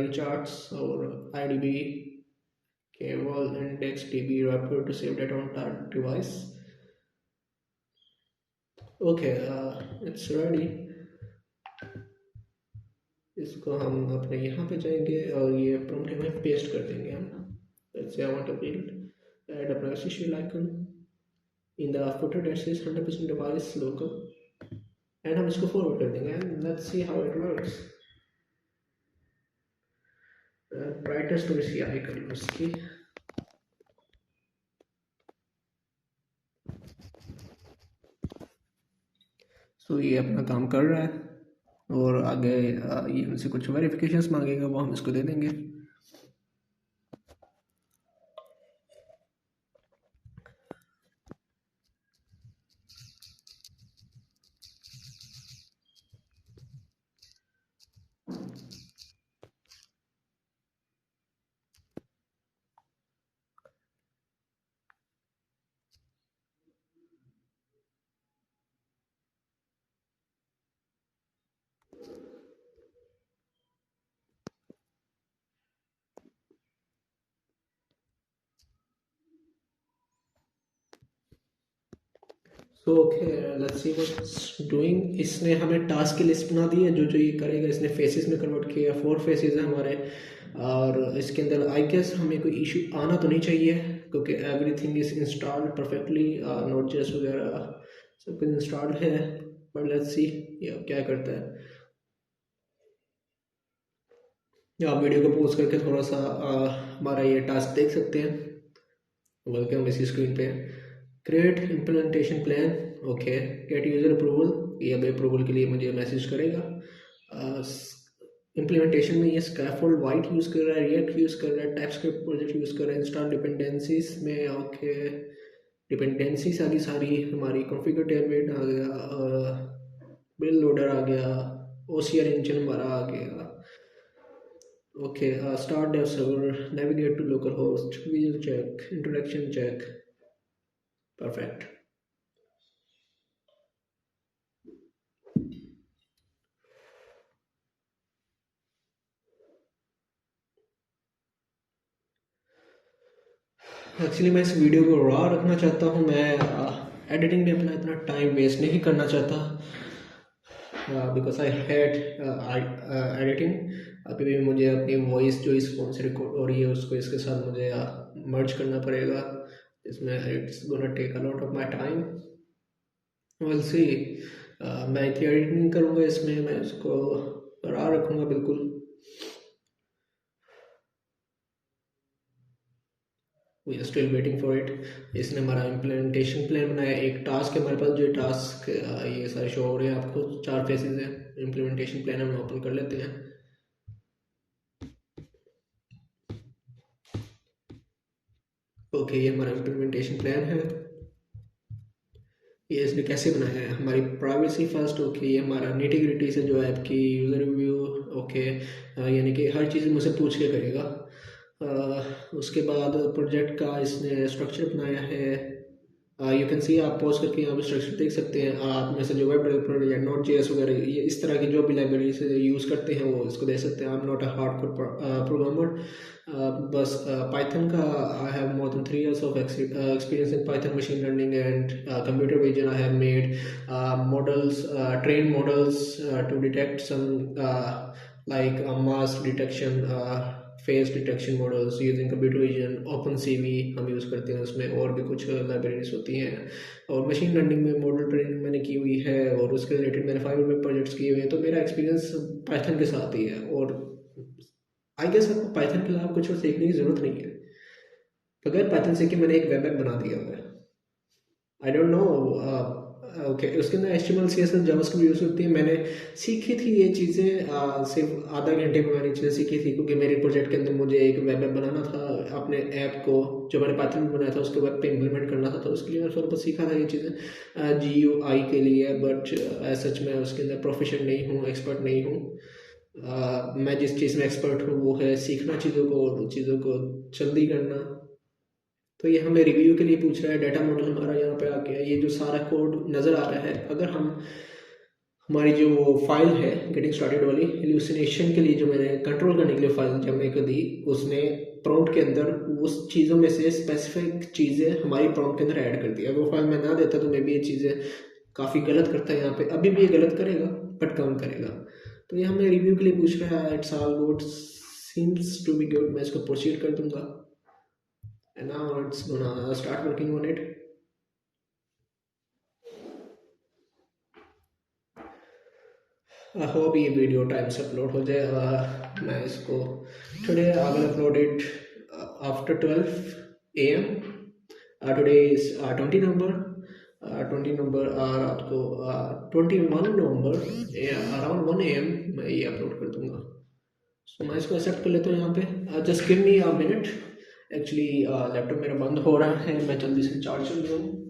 Recharts और IDB, केवल index DB wrapper to save data on our device. Okay, it's ready. इसको हम अपने यहाँ पे जाएंगे और ये प्रॉम्प्ट में पेस्ट कर देंगे हम। Let's say I want to build add a privacy shield icon in the footer that says 100% device local, and हम इसको forward कर देंगे and let's see how it works. brightest to CI कर लो इसकी. So ये अपना काम कर रहा है और आगे ये हमसे कुछ वेरिफिकेशंस मांगेगा, वो हम इसको दे देंगे. तो okay let's see what's doing. इसने हमें टास्क की लिस्ट बना दी है जो जो ये करेगा. इसने फेसेस में कन्वर्ट किया. 4 फेसेस हैं हमारे और इसके अंदर आई गेस हमें कोई इशू आना तो नहीं चाहिए क्योंकि everything is installed perfectly. Note JS वगैरह सब कुछ इंस्टॉल्ड है. बट लेट्स सी ये क्या करता है. आप वीडियो को पॉज करके थोड़ा सा हमारा ये टास्क देख सकते हैं. बल्कि हम इसी स्क्रीन पे create implementation plan. Okay get user approval. ये अब अप्रूवल के लिए मुझे मैसेज करेगा. इम्प्लीमेंटेशन में ये स्कैफोल्ड वाइट यूज़ कर रहा है, रिएक्ट यूज़ कर रहा है, टाइपस्क्रिप्ट प्रोजेक्ट यूज़ कर रहा है. इंस्टॉल डिपेंडेंसीज में ओके डिपेंडेंसीज आ गई सारी हमारी. कॉन्फ़िगर टेलमेट आ गया, बिल लोडर आ गया, OCR इंजन हमारा आ गया. Okay start dev server, navigate to local host, visual check, introduction check. Perfect. Actually मैं इस वीडियो को रॉ रखना चाहता हूँ. मैं एडिटिंग में अपना इतना टाइम वेस्ट नहीं करना चाहता बिकॉज आई हेट एडिटिंग. अभी भी मुझे अपनी वॉइस जो इस फ़ोन से रिकॉर्ड हो रही है उसको इसके साथ मुझे मर्ज करना पड़ेगा. इसमें it's gonna take a lot of my time. Will see. मैं इतनी एडिट नहीं करूँगा इसमें. मैं इसको रॉ रखूँगा बिल्कुल. We are still waiting for it. इसने हमारा इम्प्लीमेंटेशन प्लान बनाया. एक टास्क है हमारे पास जो टास्क ये सारे शो हो रहे हैं आपको. 4 फेसेस हैं. इम्प्लीमेंटेशन प्लान हम ओपन कर लेते हैं. ओके ये हमारा इम्प्लीमेंटेशन प्लान है. ये इसने कैसे बनाया है. हमारी प्राइवेसी फर्स्ट. ओके ये हमारा निटी ग्रिटी से जो है आपकी यूज़र रिव्यू. ओके यानी कि हर चीज़ मुझसे पूछ के करेगा. उसके बाद प्रोजेक्ट का इसने स्ट्रक्चर बनाया है. यू कैन सी. आप पॉज करके यहाँ पे स्ट्रक्चर देख सकते हैं. आप में से जो वेब डेवलपर या नोट जेएस वगैरह ये इस तरह की जो भी लाइब्रेरी से यूज़ करते हैं वो इसको दे सकते हैं. I am not a hardcore programmer. बस पाइथन का I have more than 3 years of experience in Python machine learning and computer vision. I have made models, train models to detect some like mask detection, face detection models using computer vision. OpenCV हम यूज़ करते हैं. उसमें और भी कुछ लाइब्रेरीज होती हैं. और मशीन लर्निंग में मॉडल ट्रेनिंग मैंने की हुई है और उसके रिलेटेड मैंने 5 में प्रोजेक्ट्स किए हुए हैं. तो मेरा एक्सपीरियंस पाइथन के साथ ही है. और आई गेस आपको पाइथन के अलावा कुछ और सीखने की ज़रूरत नहीं है. बगैर पाइथन से कि मैंने एक वेब ऐप बना दिया हुआ है. I don't no. ओके उसके अंदर HTML CSS जावास्क्रिप्ट यूज़ होती है. मैंने सीखी थी ये चीज़ें सिर्फ आधा घंटे में मैंने चीज़ें सीखी थी क्योंकि मेरे प्रोजेक्ट के अंदर मुझे एक वेब ऐप बनाना था. अपने ऐप को जो मैंने पाइथन में बनाया था उसको वेब पे इम्प्लीमेंट करना था. तो उसके लिए मैंने थोड़ा बहुत सीखा था ये चीज़ें GUI के लिए. बट सच मैं उसके अंदर प्रोफेशनल नहीं हूँ, एक्सपर्ट नहीं हूँ. मैं जिस चीज़ में एक्सपर्ट हूँ वो है सीखना चीज़ों को और चीज़ों को जल्दी करना. तो ये हमें रिव्यू के लिए पूछ रहा है. डाटा मॉडल हमारा यहाँ पे आ गया. ये जो सारा कोड नज़र आ रहा है अगर हम हमारी जो फाइल है गेटिंग स्टार्टेड वाली हेलुसिनेशन के लिए जो मैंने कंट्रोल करने के लिए फाइल जब मेरे को दी उसने प्रॉम्प्ट के अंदर उस चीज़ों में से स्पेसिफिक चीज़ें हमारी प्रॉम्प्ट के अंदर ऐड कर दी. अगर वो फाइल मैं ना देता तो मे भी ये चीज़ें काफ़ी गलत करता है. यहाँ पे अभी भी ये गलत करेगा बट कम करेगा. तो ये हमें रिव्यू के लिए पूछ रहा है. It's all good, seems to be good. मैं इसको प्रोसीड कर दूंगा. and now it's gonna start working on it. I hope ये वीडियो टाइम से अपलोड हो जाए। मैं इसको today I will upload it after 12 AM। Today is 20 नवंबर। 20 नवंबर रात को 21 नवंबर अराउंड 1 AM मैं ये अपलोड कर दूंगा। सो मैं इसको एक्सेप्ट कर लेता हूँ यहाँ पे। Just give me a minute. Actually laptop मेरा बंद हो रहा है, मैं जल्दी से चार्ज कर लूँ।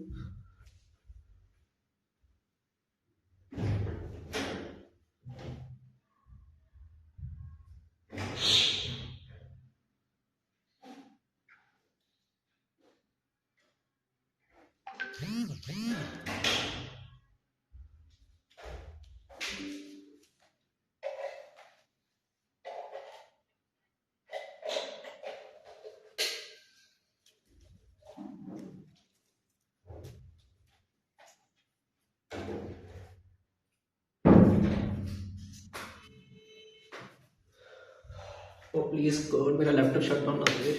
तो प्लीज़ गॉड मेरा लैपटॉप शट डाउन ना करे।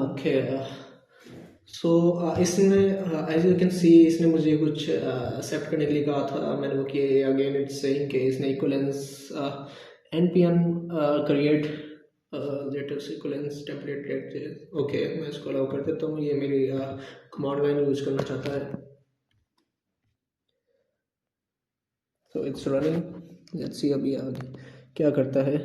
ओके। सो इसमें एज यू कैन सी इसने मुझे कुछ एक्सेप्ट करने के लिए कहा था, मैंने वो किया। अगेन इट्स सेइंग कि इसने equivalence npm create latest equivalence template create. Okay मैं इसको अलाउ कर देता हूँ। ये मेरी कमांड लाइन यूज़ करना चाहता है। So it's running, let's see अभी आगे क्या करता है।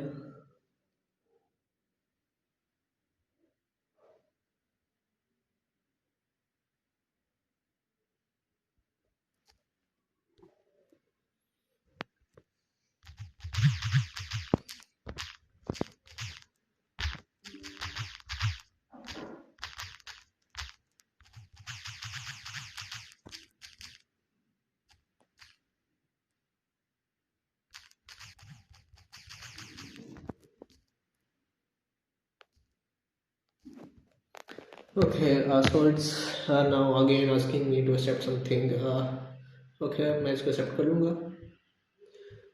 Okay, so it's now again asking me to accept something. Okay, मैं इसको accept कर लूँगा।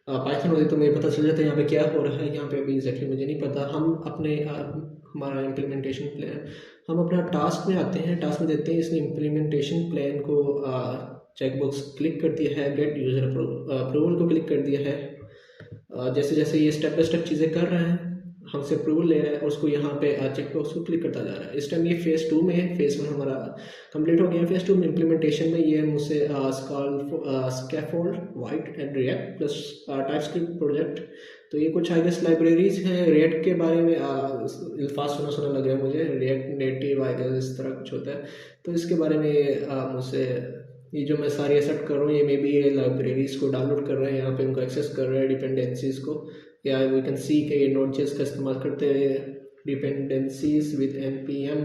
पाइथन होती तो मुझे पता चल जाता है यहाँ पे क्या हो रहा है। यहाँ पे अभी एग्जैक्टली मुझे नहीं पता। हम अपने हमारा इम्प्लीमेंटेशन प्लान, हम अपना टास्क में आते हैं, टास्क में देते हैं। इसने इम्प्लीमेंटेशन प्लान को चेकबॉक्स क्लिक कर दिया है, गेट यूज़र अप्रूवल को क्लिक कर दिया है। जैसे जैसे ये स्टेप बाय स्टेप चीज़ें कर रहे हैं, हमसे अप्रूवल ले रहा है और उसको यहाँ पे चेकबॉक्स को क्लिक करता जा रहा है। इस टाइम ये फेज़ 2 में है। फेज़ 1 हमारा कंप्लीट हो गया। फेज़ 2 में इम्प्लीमेंटेशन में ये मुझसे scaffold white and react plus TypeScript project. तो ये कुछ आई गेस लाइब्रेरीज हैं रिएक्ट के बारे में। फास्ट सुना लग रहा है मुझे। रिएक्ट नेटिव आई गेस इस तरह कुछ होता है। तो इसके बारे में मुझसे ये जो मैं सारी एक्सेप्ट कर रहा हूँ, ये मे बी ये लाइब्रेरीज को डाउनलोड कर रहे हैं, यहाँ पे उनको एक्सेस कर रहे हैं डिपेंडेंसीज को। या वी कैन सी कि ये नोड.जेएस का इस्तेमाल करते हुए dependencies with npm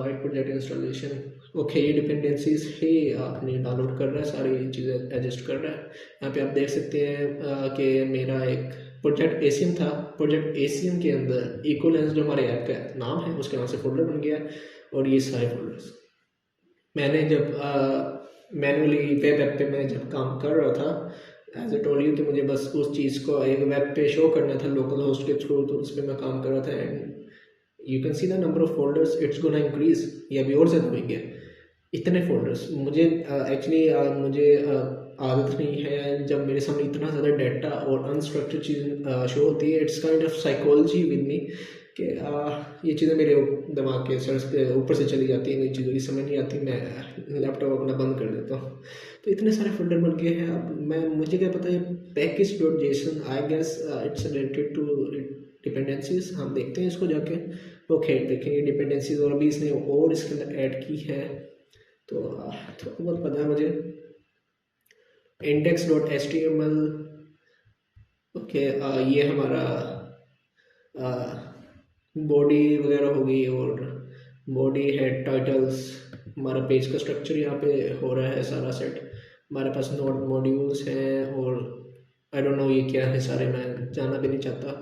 white project installation. Okay ये डिपेंडेंसीज ही अपनी डाउनलोड कर रहा है, सारी चीज़ें एडजस्ट कर रहा है। यहाँ पे आप देख सकते हैं कि मेरा एक प्रोजेक्ट एसीएम था। प्रोजेक्ट एसीएम के अंदर इक्विवेलेंस जो हमारे ऐप का नाम है उसके नाम से फोल्डर बन गया और ये सारे फोल्डर्स मैंने जब मैनुअली वेब ऐप पे मैं जब काम कर रहा था, एज ए टोल्ड यू कि मुझे बस उस चीज़ को एक वेब पे शो करना था लोकल होस्ट के थ्रू, तो उस पर मैं काम कर रहा था। And you can see the number of folders, it's gonna increase. ये अभी और ज़्यादा होंगे इतने फोल्डर्स। मुझे एक्चुअली मुझे आदत नहीं है जब मेरे सामने इतना ज़्यादा डाटा और अनस्ट्रक्चर्ड चीज़ शो होती है। It's kind of psychology with me कि ये चीज़ें मेरे दिमाग के सर के ऊपर से चली जाती हैं, मेरी चीज़ों की समझ नहीं आती, मैं लैपटॉप अपना बंद कर देता हूँ। तो इतने सारे फोल्डर बन गए हैं। अब मैं मुझे क्या पता है package I guess it's related to dependencies. हम देखते हैं इसको जाके। ओके देखेंगे डिपेंडेंसीज और अभी इसने और इसके अंदर ऐड की है तो थोड़ा बहुत पता है मुझे। index.html। ओके ये हमारा बॉडी वगैरह हो गई और बॉडी हेड टाइटल्स। हमारा पेज का स्ट्रक्चर यहाँ पे हो रहा है सारा सेट। हमारे पास नोड मॉड्यूल्स हैं और आई डोंट नो ये क्या है सारे, मैं जानना भी नहीं चाहता।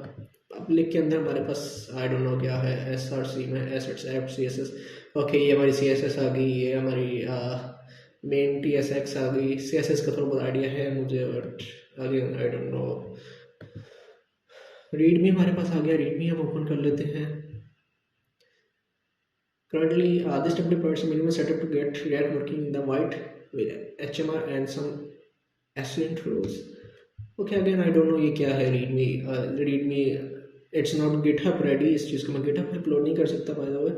पब्लिक के अंदर हमारे पास आई डोंट नो क्या है। SRC में एसेट्स ऐप CSS। ओके ये हमारी CSS आ गई, ये हमारी मेन TSX आ गई। CSS का थोड़ा बहुत आइडिया है मुझे but again I don't no readme हमारे पास आ गया, रीडमी हम ओपन कर लेते हैं। Currently, this template provides a minimum setup to get React working in the white with HMR and some excellent rules. Okay, again I don't know ये क्या है readme. Readme it's not GitHub ready, इस चीज़ को मैं गिटहब पे अपलोड नहीं कर सकता bye the way.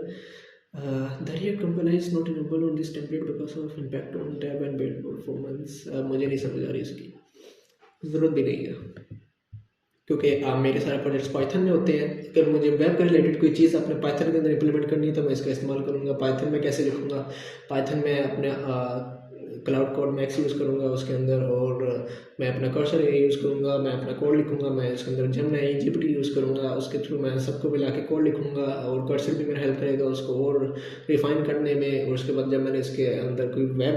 The react compiler is not enable on this template because of impact on tab and build performance. मुझे नहीं समझ आ रही इसकी, ज़रूरत भी नहीं है क्योंकि मेरे सारे प्रोजेक्ट्स पाइथन में होते हैं। अगर मुझे वेब के रिलेटेड कोई चीज़ अपने पाइथन के अंदर इंप्लीमेंट करनी है तो मैं इसका इस्तेमाल करूँगा। पाइथन में कैसे लिखूँगा, पाइथन में अपने क्लाउड कोड मैक्स यूज़ करूँगा उसके अंदर, और मैं अपना कर्सर यूज़ करूँगा, मैं अपना कोड लिखूँगा, मैं इसके अंदर जेमिनी जीपीटी यूज़ करूँगा, उसके थ्रू मैं सबको मिला के कोड लिखूँगा और कर्सर भी मेरा हेल्प करेगा उसको और रिफाइन करने में। और उसके बाद जब मैंने इसके अंदर कोई वेब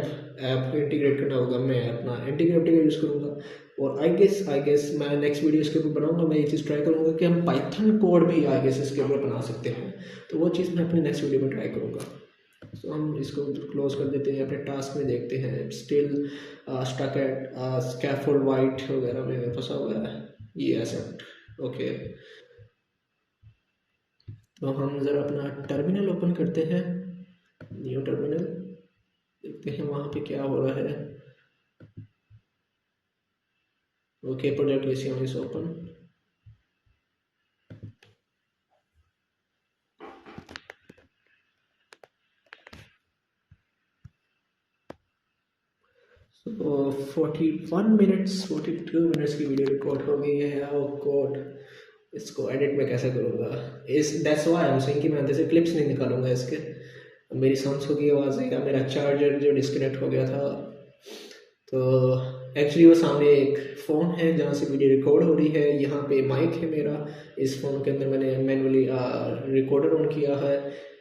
ऐप इंटीग्रेट करना होगा मैं अपना एंटीग्रेविटी का यूज़ करूँगा। और आई गेस मैं नेक्स्ट वीडियो इसके ऊपर बनाऊंगा, मैं ये चीज़ ट्राई करूँगा कि हम पाइथन कोड भी आई गेस इसके ऊपर बना सकते हैं, तो वो चीज़ मैं अपने नेक्स्ट वीडियो में ट्राई करूँगा। तो हम इसको क्लोज कर देते हैं, अपने टास्क में देखते हैं। Still stuck at scaffold Vite वगैरह में फंसा हुआ है ये एसेट। ओके, तो हम ज़रा अपना टर्मिनल ओपन करते हैं, न्यू टर्मिनल, देखते हैं वहाँ पे क्या हो रहा है। Okay, project ACM is open. तो 42 मिनट्स की वीडियो रिकॉर्ड हो गई है। ओह गॉड, इसको एडिट में कैसे करूँगा? इस that's why I am saying कि मैं अंदर से क्लिप्स नहीं निकालूंगा इसके। मेरी सांस होगी आवाज़ या मेरा चार्जर जो डिस्कनेक्ट हो गया था। तो एक्चुअली वो सामने एक फ़ोन है जहाँ से वीडियो रिकॉर्ड हो रही है, यहाँ पे माइक है मेरा, इस फ़ोन के अंदर मैंने मैनुअली रिकॉर्डर ऑन किया है।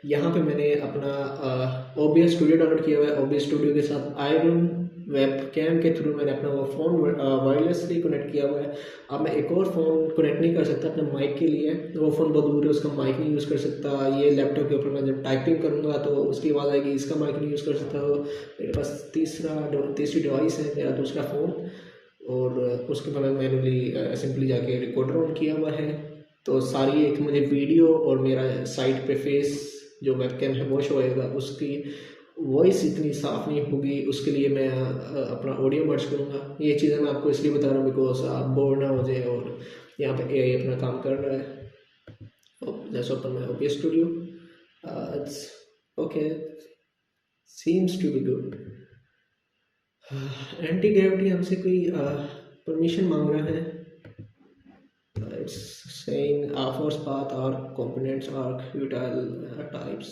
यहाँ पे मैंने अपना OBS स्टूडियो डाउनलोड किया हुआ है, OBS स्टूडियो के साथ आयरन वेब कैम के थ्रू मैंने अपना वो फ़ोन वायरलेसली कनेक्ट किया हुआ है। अब मैं एक और फ़ोन कनेक्ट नहीं कर सकता अपने माइक के लिए, वो फ़ोन बहुत दूर है, उसका माइक नहीं यूज़ कर सकता। ये लैपटॉप के ऊपर मैं जब टाइपिंग करूँगा तो उसकी आवाज़ आएगी, इसका माइक नहीं यूज़ कर सकता। तो मेरे पास तीसरी डिवाइस है, मेरा दूसरा फ़ोन, और उसके बाद मैं मैनुअली सिंपली जाके रिकॉर्डर ऑन किया हुआ है। तो सारी एक मुझे वीडियो और मेरा साइड पे फेस जो वेबकैम है वो शो होएगा, उसकी वॉइस इतनी साफ़ नहीं होगी, उसके लिए मैं अपना ऑडियो मर्ज करूँगा। ये चीज़ें मैं आपको इसलिए बता रहा हूँ बिकॉज आप बोर ना हो जाए। और यहाँ पे AI अपना काम कर रहा है। Let's open my OBS studio. It's okay, seems to be good. Antigravity हमसे कोई परमिशन मांग रहा है। It's saying force path arc components arc util types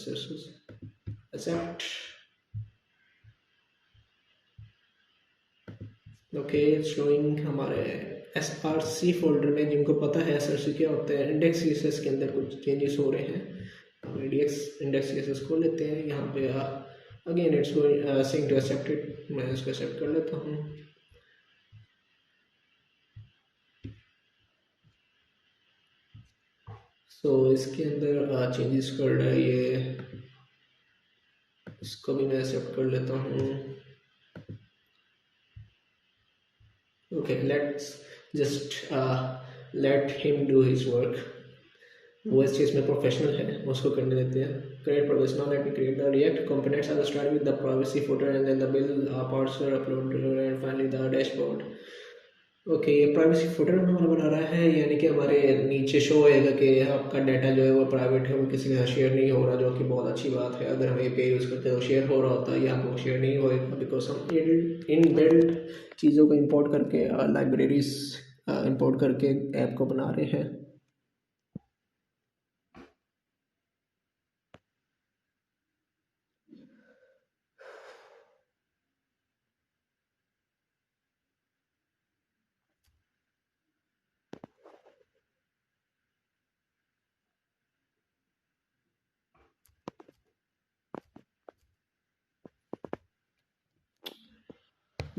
accept. Okay, showing हमारे SRC फोल्डर में, जिनको पता है SRC क्या होता है, इंडेक्स CSS के अंदर कुछ चेंजेस हो रहे हैं। हम इंडेक्स CSS खोल लेते हैं। यहाँ पे again it's saying to accept it, मैं इसको एक्सेप्ट कर लेता हूँ। सो इसके अंदर चेंजेस कर रहा है ये, इसको भी मैं एक्सेप्ट कर लेता हूँ। Okay, let's just let him do his work. वो इस चीज़ में प्रोफेशनल है, उसको करने देते हैं। Create professional, let me create the React components. I start with the privacy footer and then the build parser upload and finally the dashboard. Okay, ये प्राइवेसी फुटर हमारा बना रहा है, यानी कि हमारे नीचे शो होएगा कि आपका डाटा जो है वो प्राइवेट है, वो किसी के साथ शेयर नहीं हो रहा, जो कि बहुत अच्छी बात है। अगर हम API यूज़ करते हैं तो शेयर हो रहा होता है, यहाँ पर शेयर नहीं होएगा बिकॉज हम इन बिल्ड चीज़ों को इंपोर्ट करके लाइब्रेरीज इंपोर्ट करके ऐप को बना रहे हैं।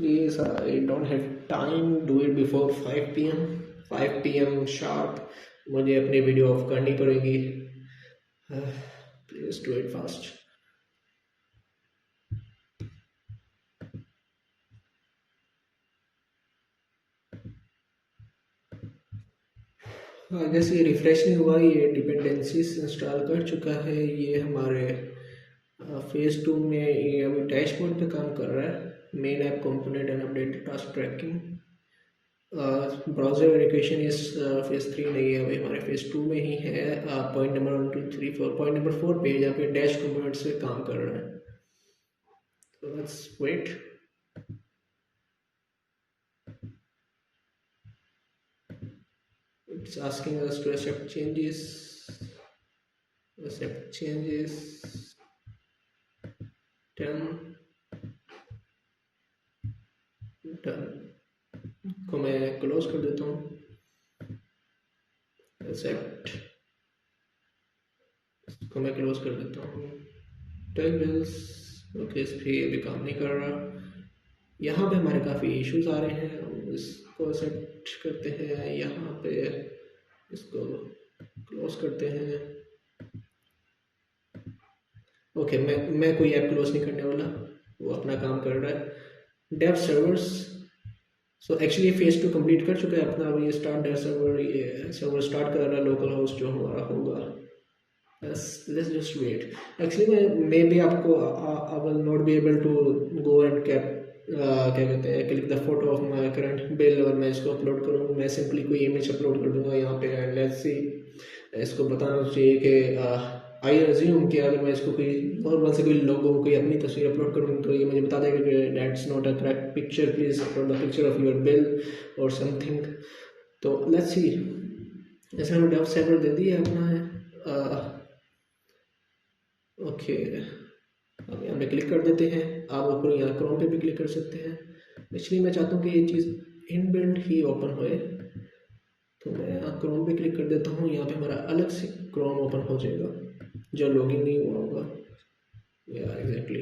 Please, I don't have time. Do it before 5 p.m. 5 p.m. sharp. मुझे अपनी वीडियो ऑफ करनी पड़ेगी। Please do it fast. जैसे ये रिफ्रेश नहीं हुआ, ये डिपेंडेंसीज इंस्टॉल कर चुका है। ये हमारे फेज़ 2 में ये अभी डैशबोर्ड पे काम कर रहा है। Main app component and updated task tracking. Browser verification इस फेज़ 3 नहीं है, अभी हमारे फेज़ 2 में ही है। पॉइंट नंबर 1 2 3 4, पॉइंट नंबर 4 पे जहाँ पे डैश कंपोनेंट से काम कर रहा है। तो let's wait. It's asking us to accept changes. Accept changes. Done. Done. को मैं क्लोज कर देता हूँ। Accept. को मैं क्लोज कर देता हूँ। टेबल्स ओके, इस पर अभी काम नहीं कर रहा। यहाँ पे हमारे काफ़ी इश्यूज आ रहे हैं। हम इसको एक्सेप्ट करते हैं, यहाँ पे इसको क्लोज करते हैं। ओके, मैं कोई ऐप क्लोज नहीं करने वाला, वो अपना काम कर रहा है। Dev servers, so actually phase 2 complete कर चुका है अपना। अभी ये स्टार्ट डेव सर्वर, ये सर्वर स्टार्ट कर रहा है लोकल होस्ट जो हमारा होगा। let's just wait. Actually मैं मे बी आपको I will not be able to go and क्या कहते हैं, click the photo of my current bill और मैं इसको अपलोड करूँ। मैं सिंपली कोई इमेज अपलोड कर दूंगा यहाँ पे एंड लेट्स सी। इसको बताना चाहिए कि आई अज्यूम कि अगर मैं इसको कोई नॉर्मल से कोई लोगों कोई अपनी तस्वीर अपलोड करूँ तो ये मुझे बता देगा कि that's not a correct picture, please upload the picture of your bill और समथिंग। तो लेट्स सी। जैसे हमने डेव सर्वर दे दिया अपना है। ओके, अब यहाँ पे क्लिक कर देते हैं। आप ऊपर यहाँ क्रोम पे भी क्लिक कर सकते हैं। एक्चुअली मैं चाहता हूँ कि ये चीज़ इनबिल्ट ही ओपन होए, तो मैं यहाँ क्रोम पे क्लिक कर देता हूँ। यहाँ पे हमारा अलग से क्रोम ओपन हो जाएगा जो लॉगिन नहीं हुआ होगा। या exactly,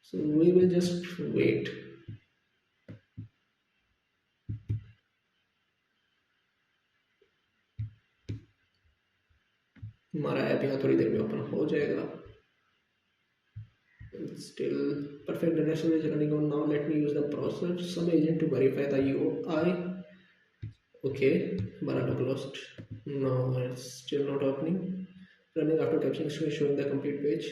so we will just wait. हमारा ऐप यहाँ थोड़ी देर में ओपन हो जाएगा। Still perfect data storage running on now. Let me use the browser some agent to verify the UI. Okay, हमारा localhost no, it's still not opening. Running after capturing screen showing the complete page.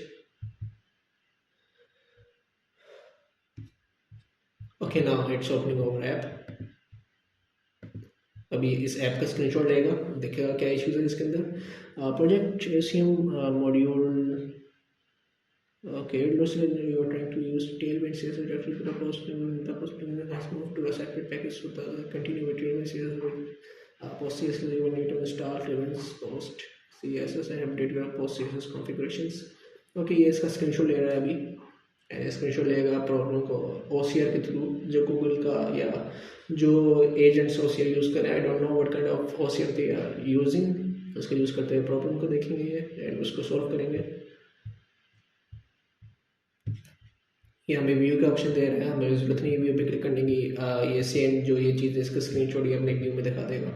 Okay, now it's opening our app. अभी इस ऐप का स्क्रीनशॉट लेगा, देखेगा क्या इश्यूज है इसके अंदर। Project ACM module. Okay, it looks like you are trying to use Tailwind CSS directly to the post. The post has moved to a separate package, so the continue with Tailwind CSS with post CSS. You will need to install Tailwind's post CSS and update your post CSS configurations. Okay, ये इसका स्क्रीनशॉट ले रहा है अभी। स्क्रीनशॉट लेगा प्रॉब्लम को OCR के थ्रू, जो गूगल का या जो एजेंट्स OCR यूज़ करें। I don't know what kind of OCR they are using. उसका यूज़ करते हुए प्रॉब्लम को देखेंगे एंड उसको सॉल्व करेंगे। ये हमें व्यू का ऑप्शन दे रहा है, हमें जरूरत नहीं है व्यू पे क्लिक करने की। ये सेम जो ये चीज़ है इसका स्क्रीनशॉट ये अपने व्यू में दिखा देगा।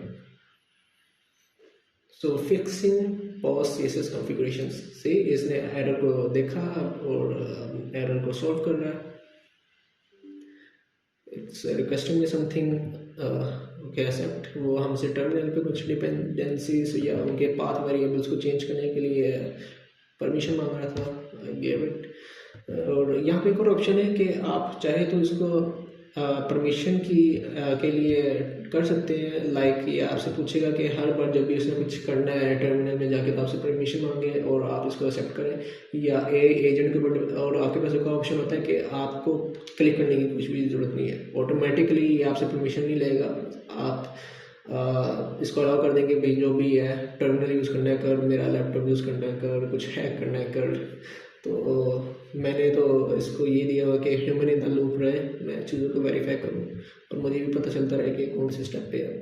सो फिक्सिंग पोस्ट सीएसएस कॉन्फ़िगरेशन से इसने एरर को देखा और एरर को सॉल्व कर रहा है। इट्स रिक्वेस्टिंग में समथिंग ओके एक्सेप्ट। वो हमसे टर्मिनल पे कुछ डिपेंडेंसीज या उनके पाथ वेरिएबल्स को चेंज करने के लिए परमिशन मांग रहा था। I give it. और यहाँ पे एक और ऑप्शन है कि आप चाहे तो इसको परमिशन के लिए कर सकते हैं। लाइक ये आपसे पूछेगा कि हर बार जब भी इसने कुछ करना है टर्मिनल में जाके तो आपसे परमिशन मांगे और आप इसको एक्सेप्ट करें। या एजेंट के ऊपर और आपके पास एक ऑप्शन होता है कि आपको क्लिक करने की कुछ भी ज़रूरत नहीं है, ऑटोमेटिकली ये आपसे परमिशन नहीं लेगा। आप इसको अलाउ कर देंगे भाई जो भी है टर्मिनल यूज़ करना है कर, मेरा लैपटॉप यूज़ करना है कर, कुछ हैक करना है कर। तो मैंने तो इसको ये दिया हुआ कि ह्यूमन इन द लूप रहे, मैं चीज़ों को वेरीफाई करूँ और मुझे भी पता चलता रहे कि कौन से स्टेप पे है।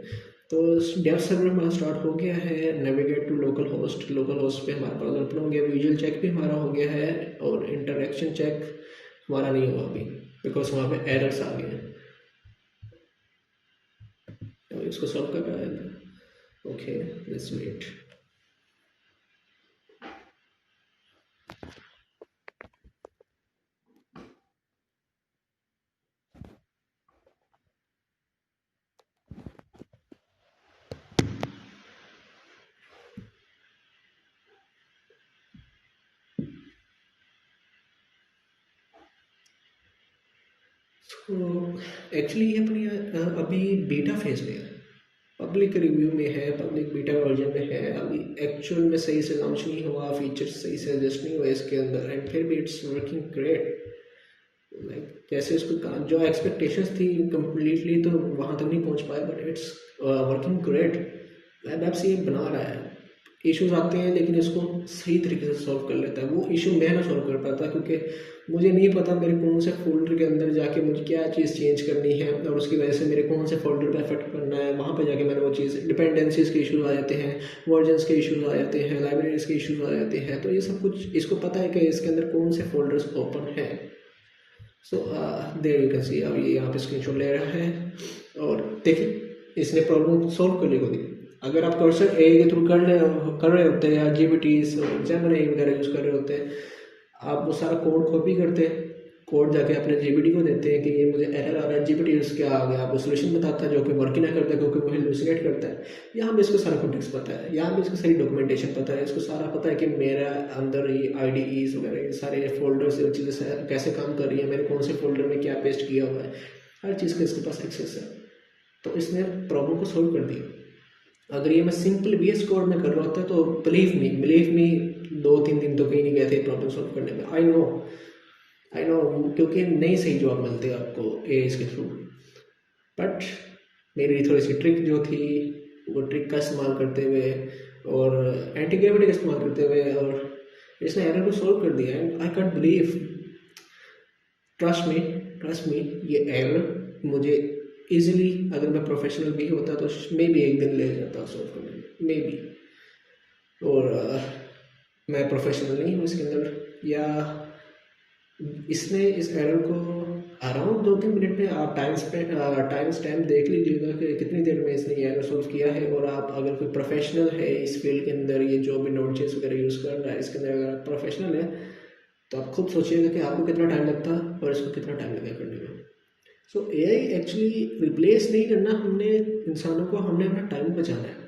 तो डेव सर्वर हमारा स्टार्ट हो गया है। Navigate to local host, local host पे हमारे पास ओपन हो गया। विजुअल चेक भी हमारा हो गया है और इंटरेक्शन चेक हमारा नहीं हुआ अभी बिकॉज वहाँ पे एरर्स आ गए हैं। तो इसको सॉल्व कर रहा है। Okay, let's wait. तो एक्चुअली ये अपनी अभी बीटा फेज में है, पब्लिक रिव्यू में है, पब्लिक बीटा वर्जन में है। अभी एक्चुअल में सही से लॉन्च नहीं हुआ, फीचर्स सही से एडजस्ट नहीं हुए इसके अंदर, एंड फिर भी इट्स वर्किंग ग्रेट। लाइक जैसे इसको जो एक्सपेक्टेशंस थी कम्प्लीटली तो वहाँ तक नहीं पहुँच पाए, but it's working great. Web apps ये बना रहा है, इश्यूज आते हैं लेकिन इसको सही तरीके से सॉल्व कर लेता है। वो इशू मैं ना सॉल्व कर पाता क्योंकि मुझे नहीं पता मेरे कौन से फोल्डर के अंदर जाके मुझे क्या चीज़ चेंज करनी है, और उसकी वजह से मेरे कौन से फोल्डर पे अफेक्ट करना है, वहाँ पे जाके मैंने वो चीज़, डिपेंडेंसीज के इशूज़ आ जाते हैं, वर्जन्स के इशूज़ आ जाते हैं, लाइब्रेरीज के इशूज़ आ जाते हैं। तो ये सब कुछ इसको पता है कि इसके अंदर कौन से फोल्डर्स ओपन हैं। So there you can see, अब ये यहाँ पे स्क्रीनशॉट ले रहा है और देखिए इसने प्रॉब्लम सॉल्व करने को दी। अगर आप कर्सर ए के थ्रू कर रहे होते हैं या जीपीटीज जेमिनी वगैरह यूज़ कर रहे होते हैं, आप वो सारा कोड कॉपी करते हैं, कोड जाके अपने जीपीटी को देते हैं कि ये मुझे एरर आ रहा है, जीपीटी क्या आ गया, आपको सोल्यूशन बताता है जो कि वर्क ही ना करता है क्योंकि वो हेलुसिनेट करता है। यहाँ पे इसको सारा कॉन्टेक्स्ट पता है, यहाँ पे इसको सारी डॉक्यूमेंटेशन पता है, इसको सारा पता है कि मेरा अंदर ये IDEs वगैरह ये सारे फोल्डर्स चीज़ें कैसे काम कर रही है, मैंने कौन से फोल्डर में क्या पेस्ट किया हुआ है, हर चीज़ का इसके पास एक्सेस है। तो इसने प्रॉब्लम को सोल्व कर दिया। अगर ये मैं सिंपल VS कोड में कर रहा होता तो बिलीव मी 2-3 दिन तो कहीं नहीं गए थे प्रॉब्लम सॉल्व करने में। आई नो क्योंकि नहीं सही जवाब मिलते आपको एआई के थ्रू, बट मेरी थोड़ी सी ट्रिक जो थी वो ट्रिक का इस्तेमाल करते हुए और एंटी ग्रेविटी का इस्तेमाल करते हुए और इसने एरर को सॉल्व कर दिया। And I can't believe, trust me ये एरर मुझे इजीली, अगर मैं प्रोफेशनल भी होता तो मे बी एक दिन ले जाता सॉल्व करने में, मे बी। और मैं प्रोफेशनल नहीं हूँ इसके अंदर, या इसने इस एरर को अराउंड 2-3 मिनट में आप टाइम स्टैम्प देख लीजिएगा कि कितनी देर में इसने ये एरर सॉल्व किया है। और आप अगर कोई प्रोफेशनल है इस फील्ड के अंदर, ये जो भी नोट.जेएस वगैरह यूज़ कर रहा है इसके अंदर, अगर आप प्रोफेशनल है तो आप खुद सोचिएगा कि आपको कितना टाइम लगता और इसको कितना टाइम लगेगा करने में। सो एआई एक्चुअली रिप्लेस नहीं करना हमने इंसानों को, हमने अपना टाइम बचाना है।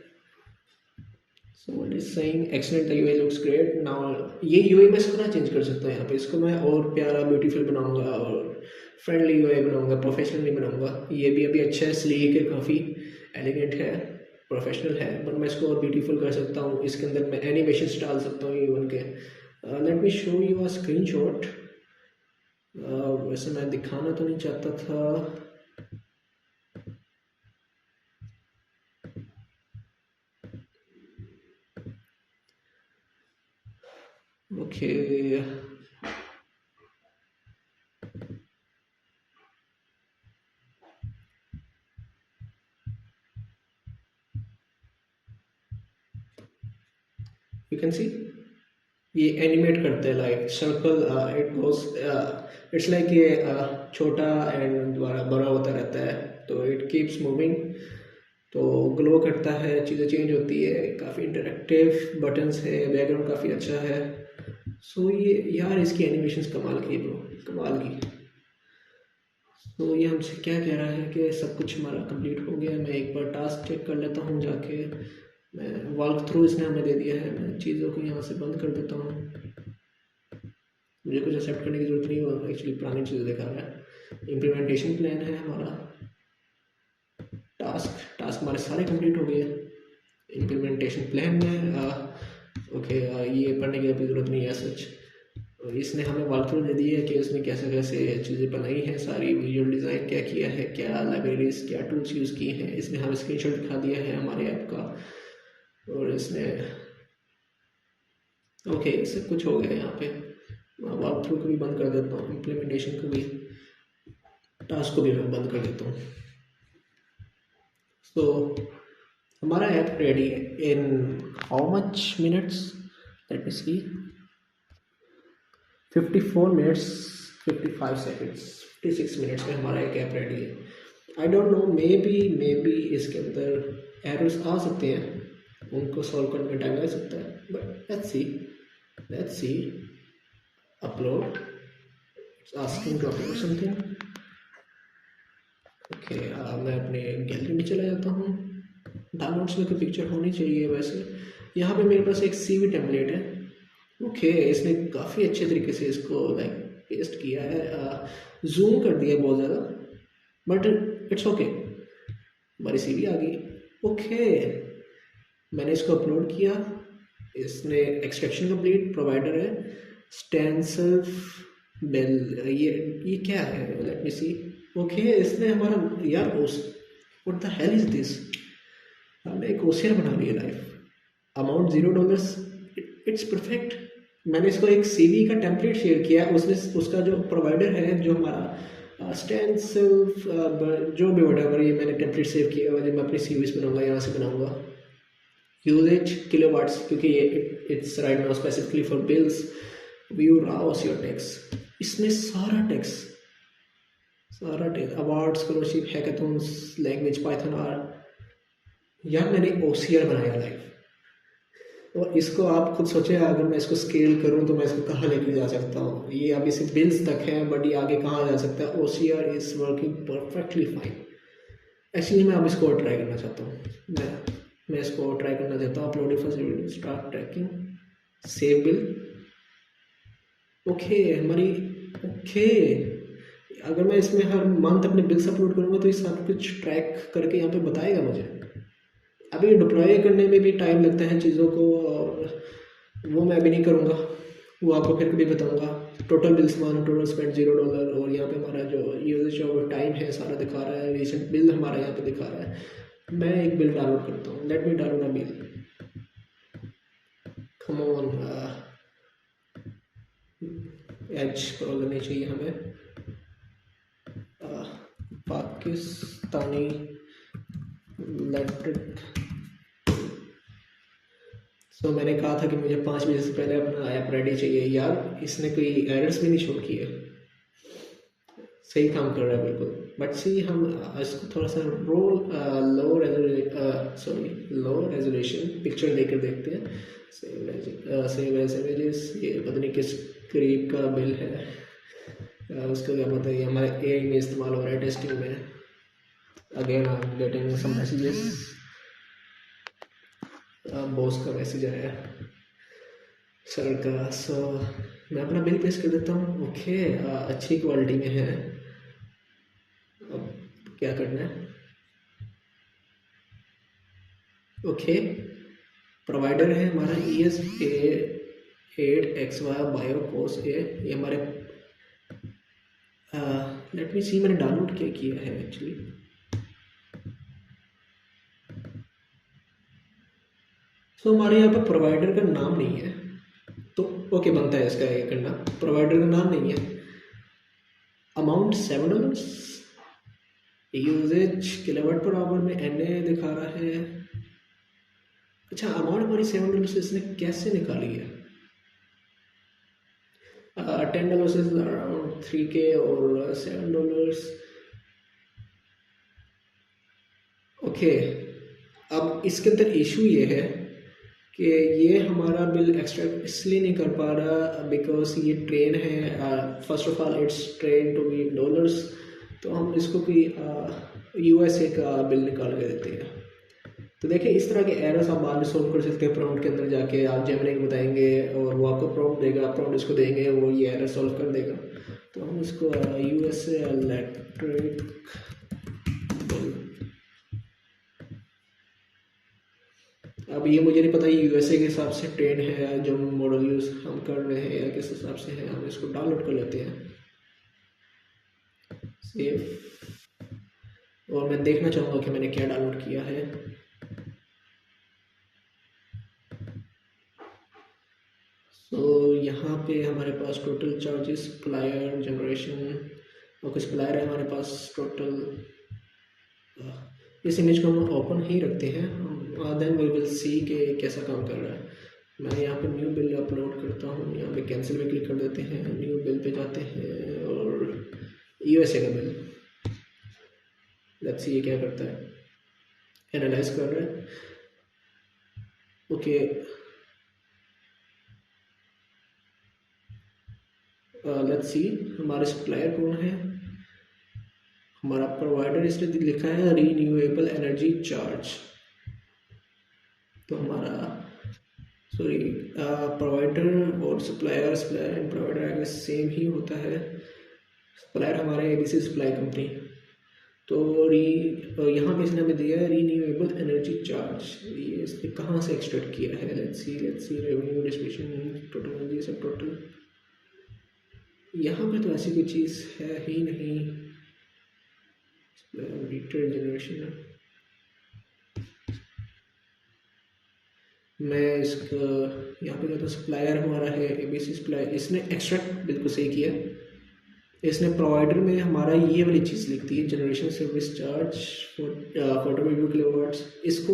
So what is saying excellent, the UI looks great now. ये यूआई मैं इसको ना चेंज कर सकता हूँ यहाँ पे, इसको मैं और प्यारा ब्यूटीफुल बनाऊंगा और फ्रेंडली यूआई बनाऊंगा, प्रोफेशनल नहीं बनाऊंगा। ये भी अभी अच्छा है, स्लीक है, काफ़ी एलिगेंट है, प्रोफेशनल है, बट मैं इसको और ब्यूटीफुल कर सकता हूँ। इसके अंदर मैं एनिमेशन डाल सकता हूँ इवन के। Let me show you a screenshot. वैसे मैं दिखाना तो नहीं चाहता था, ओके यू कैन सी ये एनिमेट करते हैं like circle, it goes, it's like ये छोटा एंड दोबारा बड़ा होता रहता है, तो इट कीप्स मूविंग, तो ग्लो करता है, चीज़ें चेंज होती है, काफ़ी इंटरेक्टिव बटन्स है, बैकग्राउंड काफ़ी अच्छा है। सो ये यार इसकी एनिमेशंस कमाल की ब्रो, कमाल की। तो ये हमसे क्या कह रहा है कि सब कुछ हमारा कंप्लीट हो गया। मैं एक बार टास्क चेक कर लेता हूँ जाके, मैं वॉक थ्रू इसने हमें दे दिया है, मैं चीज़ों को यहाँ से बंद कर देता हूँ, मुझे कुछ एक्सेप्ट करने की जरूरत नहीं, वो एक्चुअली पुरानी चीज़ें दिखा रहा है। इम्प्लीमेंटेशन प्लान है हमारा, टास्क हमारे सारे कंप्लीट हो गए। इम्प्लीमेंटेशन प्लान में ओके ये पढ़ने की अभी ज़रूरत नहीं है सच। इसने हमें वॉक थ्रू दे दी है कि उसने कैसे कैसे चीज़ें बनाई हैं, सारी विजुअल डिज़ाइन क्या किया है, क्या लाइब्रेरीज क्या टूल्स यूज़ किए हैं, इसने हमें स्क्रीनशॉट दिखा दिया है हमारे ऐप का। और इसने ओके इससे कुछ हो गया यहाँ पे, वॉक थ्रू को भी बंद कर देता हूँ, इम्प्लीमेंटेशन को भी, टास्क को भी मैं बंद कर देता हूँ। तो हमारा ऐप रेडी है in how much minutes, let me see, 54 minutes 55 seconds 56 minutes में हमारा एक ऐप रेडी है। I don't know, maybe इसके अंदर एरर्स आ सकते हैं, उनको सॉल्व करने में टाइम लग सकता है, but let's see upload, asking to upload something. Okay मैं अपने गैलरी में चला जाता हूँ, डाउनलोड्स में कोई पिक्चर होनी चाहिए। वैसे यहाँ पे मेरे पास एक CV टेम्पलेट है। ओके इसने काफ़ी अच्छे तरीके से इसको लाइक पेस्ट किया है, जूम कर दिया बहुत ज़्यादा, बट इट्स ओके, हमारी सीवी आ गई। ओके, मैंने इसको अपलोड किया, इसने एक्सट्रैक्शन कंप्लीट, प्रोवाइडर है स्टेंसिल बेल, ये क्या है, लेट मी सी। ओके, इसने हमारा यार what the hell is this, हमने एक ओसियर बना लिया लाइफ, अमाउंट $0, इट्स परफेक्ट। मैंने इसको एक सीवी का टेम्पलेट शेयर किया, उसने उसका जो प्रोवाइडर है, जो हमारा स्टेंसिल जो भी वटेवर, ये मैंने टेम्पलेट सेव किया हुआ, जो मैं अपनी सीवीज बनाऊंगा, यहाँ से बनाऊंगा। यूजेज किलोवाट्स, क्योंकि ये it's right now specifically for bills, view rouse your text, इसमें सारा text award, scholarship, hackathons, language Python R, यार मैंने ओसीआर बनाया लाइव। और इसको आप खुद सोचें, अगर मैं इसको स्केल करूं तो मैं इसको कहाँ लेके जा सकता हूँ। ये अभी सिर्फ बिल्स तक है, बट ये आगे कहाँ जा सकता है। OCR is working perfectly fine. Actually मैं अब इसको और ट्राई करना चाहता हूँ, मैं इसको और ट्राई करना चाहता हूँ। Upload first video, start tracking, save bill. Okay हमारी, ओके अगर मैं इसमें हर मंथ अपने बिल्स अपलोड करूँगा तो ये सब कुछ ट्रैक करके यहाँ पे बताएगा मुझे। अभी डिप्लॉय करने में भी टाइम लगता है चीज़ों को, और वो मैं अभी नहीं करूँगा, वो आपको फिर कभी बताऊँगा। टोटल बिल्स मान, टोटल स्पेंड $0, और यहाँ पे हमारा जो यूजेज ऑफ टाइम है सारा दिखा रहा है, रिसेंट बिल हमारा यहाँ पे दिखा रहा है। मैं एक बिल डाउनलोड करता हूँ, let me download a bill, come on, H crawl करनी चाहिए हमें, पाकिस्तानी इलेक्ट्रिक। तो मैंने कहा था कि मुझे 5 बजे से पहले अपना ऐप रेडी चाहिए। यार इसने कोई एरर्स भी नहीं शो किए, सही काम कर रहा है बिल्कुल। बट सी हम इसको थोड़ा सा लो रेजोल्यूशन पिक्चर लेकर देखते हैं। सेव एज इमेजेस, ये पता नहीं किस करीब का बिल है, उसका क्या पता है। ये हमारे AI में इस्तेमाल हो रहा है टेस्टिंग में। Again I am getting some messages, boss का मैसेज आया सर का। सो मैं अपना बिल पेश कर देता हूँ। ओके अच्छी क्वालिटी में है। अब क्या करना है, ओके प्रोवाइडर है हमारा ES8XY बायोकोस ए, ये हमारे लेट मी सी, मैंने डाउनलोड क्या किया है एक्चुअली। तो हमारे यहाँ पर प्रोवाइडर का नाम नहीं है, तो ओके बनता है इसका ये करना। प्रोवाइडर का नाम नहीं है, amount $7, usage kilowatt per hour में NA दिखा रहा है। अच्छा अमाउंट हमारी $7 इसने कैसे निकाली है। $10 इज अराउंड 3K और $7। ओके अब इसके अंदर इशू ये है कि ये हमारा बिल एक्सट्रैक्ट इसलिए नहीं कर पा रहा बिकॉज ये ट्रेन है। First of all it's train to be dollars, तो हम इसको कोई USA का बिल निकाल के देते हैं। तो देखिए इस तरह के एरर्स आप बाद में सोल्व कर सकते हैं। प्रॉम्प्ट के अंदर जाके आप जेमिनी को बताएंगे और वो आपको प्रॉम्प्ट देगा, प्रॉम्प्ट इसको देंगे, वो ये एरर सोल्व कर देगा। तो हम इसको USA इलेक्ट्रिक बिल, अब ये मुझे नहीं पता ये USA के हिसाब से ट्रेन है जो मॉडल यूज़ हम कर रहे हैं या किस हिसाब से है। हम इसको डाउनलोड कर लेते हैं, सेव, और मैं देखना चाहूँगा कि मैंने क्या डाउनलोड किया है। तो यहाँ पे हमारे पास टोटल चार्जेस, सप्लायर, जनरेशन, और कुछ सप्लायर है हमारे पास टोटल। इस इमेज को हम ओपन ही रखते हैं, देन वी विल सी कि कैसा काम कर रहा है। मैं यहाँ पे न्यू बिल अपलोड करता हूँ, यहाँ पे कैंसिल पे क्लिक कर देते हैं, न्यू बिल पे जाते हैं और USA का बिल, लेट्स सी ये क्या करता है, एनालाइज कर रहा है। ओके लेट्स सी हमारे सप्लायर कौन है। हमारा प्रोवाइडर इसने लिखा है रीन्यूएबल एनर्जी चार्ज, तो हमारा सॉरी, प्रोवाइडर और सप्लायर, सप्लायर एंड प्रोवाइडर आगे सेम ही होता है। सप्लायर हमारे एबीसी सप्लाई कंपनी। तो यहाँ पे इसने हमें दिया है रीन्यूएबल एनर्जी चार्ज। ये इसने कहाँ से एक्सट्रैक्ट किया है? Let's see revenue distribution total energy सब टोटल। यहाँ पे तो ऐसी कोई चीज़ है ही नहीं। रीटेल जनरेशन, मैं इसका यहाँ पे कहता हूँ सप्लायर हमारा है एबीसी सप्लाई। इसने एक्सट्रैक्ट बिल्कुल सही किया। इसने प्रोवाइडर में हमारा ये वाली चीज़ लिख दी है, जनरेशन सर्विस चार्ज 40 किलोवाट्स। इसको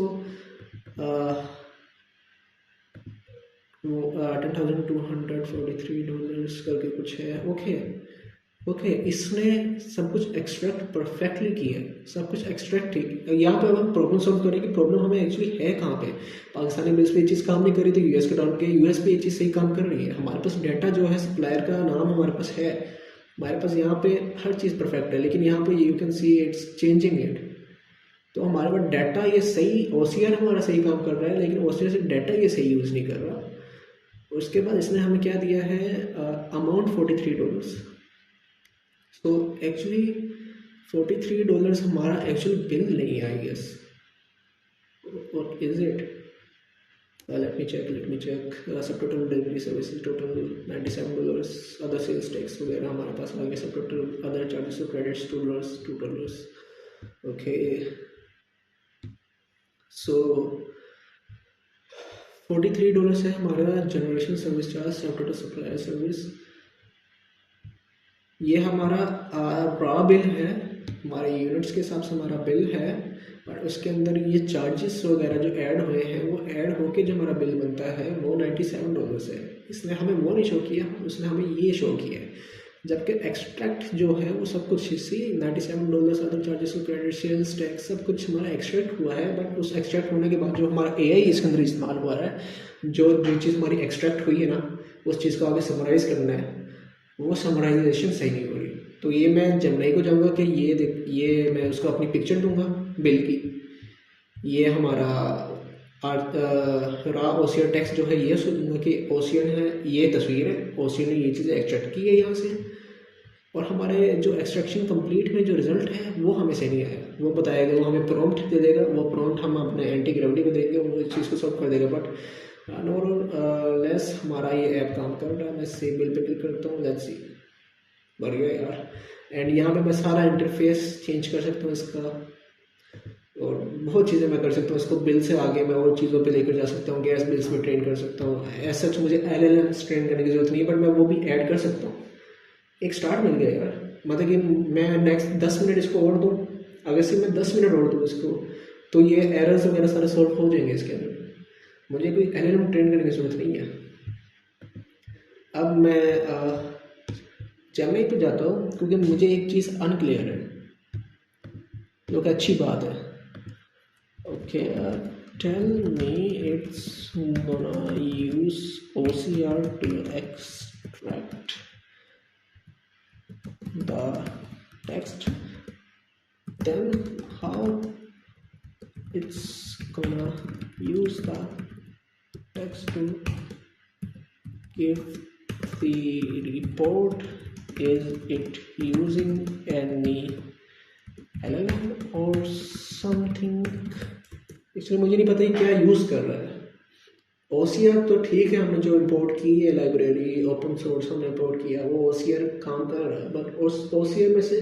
वो $10,243 करके कुछ है। ओके, इसने सब कुछ एक्सट्रैक्ट परफेक्टली किया, सब कुछ एक्सट्रैक्ट ठीक। यहाँ पे अब हम प्रॉब्लम सॉल्व करें कि प्रॉब्लम हमें एक्चुअली है कहाँ पे। पाकिस्तानी बिल्स पे ये चीज़ काम नहीं कर रही थी, यूएस के डाउन के यूएस पे ये चीज़ सही काम कर रही है। हमारे पास डाटा जो है, सप्लायर का नाम हमारे पास है, हमारे पास यहाँ पे हर चीज़ परफेक्ट है, लेकिन यहाँ पे you can see it's changing it. तो हमारे पास डाटा ये सही, ओसीआर हमारा सही काम कर रहा है, लेकिन ओसीआर से डाटा ये सही यूज़ नहीं कर रहा। उसके बाद इसने हमें क्या दिया है, अमाउंट $43। तो एक्चुअली $43 हमारा एक्चुअल बिल नहीं है, I guess. What is it? Let me check. Subtotal delivery services total $97, other sales tax वगैरह हमारे पास आ गया। सब टोटल अदर चार्जेस और क्रेडिट्स $2। ओके, सो $43 है हमारा generation service charge, subtotal supplier service. ये हमारा रॉ बिल है, हमारे यूनिट्स के हिसाब से हमारा बिल है, और उसके अंदर ये चार्जेस वगैरह जो ऐड हुए हैं, वो ऐड होके जो हमारा बिल बनता है वो $97 है। इसने हमें वो नहीं शो किया, उसने हमें ये शो किया है। जबकि एक्सट्रैक्ट जो है वो सब कुछ इसी $97 अदर चार्जेस और क्रेडिट सेल्स टैक्स सब कुछ हमारा एक्सट्रैक्ट हुआ है। बट उस एक्सट्रैक्ट होने के बाद जो हमारा एआई इसके अंदर इस्तेमाल हुआ है, जो चीज़ हमारी एक्सट्रैक्ट हुई है ना, उस चीज़ को आगे समराइज़ करना है, वो समराइजेशन सही नहीं हो रही। तो ये मैं जमनाई को जाऊँगा कि ये देख, ये मैं उसको अपनी पिक्चर दूंगा बिल की। ये हमारा रा ओसीआर टैक्स जो है, ये उसको दूंगा कि ओसीआर है, ये तस्वीर है, ओसीआर ने ये चीज़ें एक्सट्रैक्ट की है यहाँ से, और हमारे जो एक्सट्रैक्शन कंप्लीट में जो रिजल्ट है वो हमें सही नहीं आएगा। वो बताएगा, वो हमें प्रॉम्प्ट दे देगा, वो प्रॉम्प्ट हम अपने एंटी ग्रेविटी को देंगे, वो इस चीज़ को सॉल्व कर देगा। बट लेस हमारा ये ऐप काम कर रहा है। मैं सेव बिल पे क्लिक करता हूँ, लेट्स सी, बढ़िया यार। एंड यहाँ पे मैं सारा इंटरफेस चेंज कर सकता हूँ इसका, और बहुत चीज़ें मैं कर सकता हूँ। इसको बिल से आगे मैं और चीज़ों पे लेकर जा सकता हूँ, गैस बिल्स में ट्रेन कर सकता हूँ। ऐसा सच मुझे LLMs ट्रेन करने की ज़रूरत नहीं है, बट मैं वो भी ऐड कर सकता हूँ। एक स्टार्ट मिल गया यार, मतलब कि मैं नेक्स्ट 10 मिनट इसको और दूँ, अगर से मैं 10 मिनट और दूँ इसको, तो ये एरर्स वगैरह सारे सॉल्व हो जाएंगे इसके अंदर। मुझे कोई LLM ट्रेन करने की ज़रूरत नहीं है। अब मैं जेमिनी पे जाता हूँ, क्योंकि मुझे एक चीज़ अनक्लियर है, जो कि अच्छी बात है। Okay, tell me it's gonna use OCR to extract the text, then how it's gonna use the text to give the report? Is it using any LLM or something? इसलिए मुझे नहीं पता ही क्या यूज़ कर रहा है। OCR तो ठीक है, हमने जो इंपोर्ट की है लाइब्रेरी ओपन सोर्स हमने इंपोर्ट किया, वो OCR काम कर रहा है। बट उस OCR में से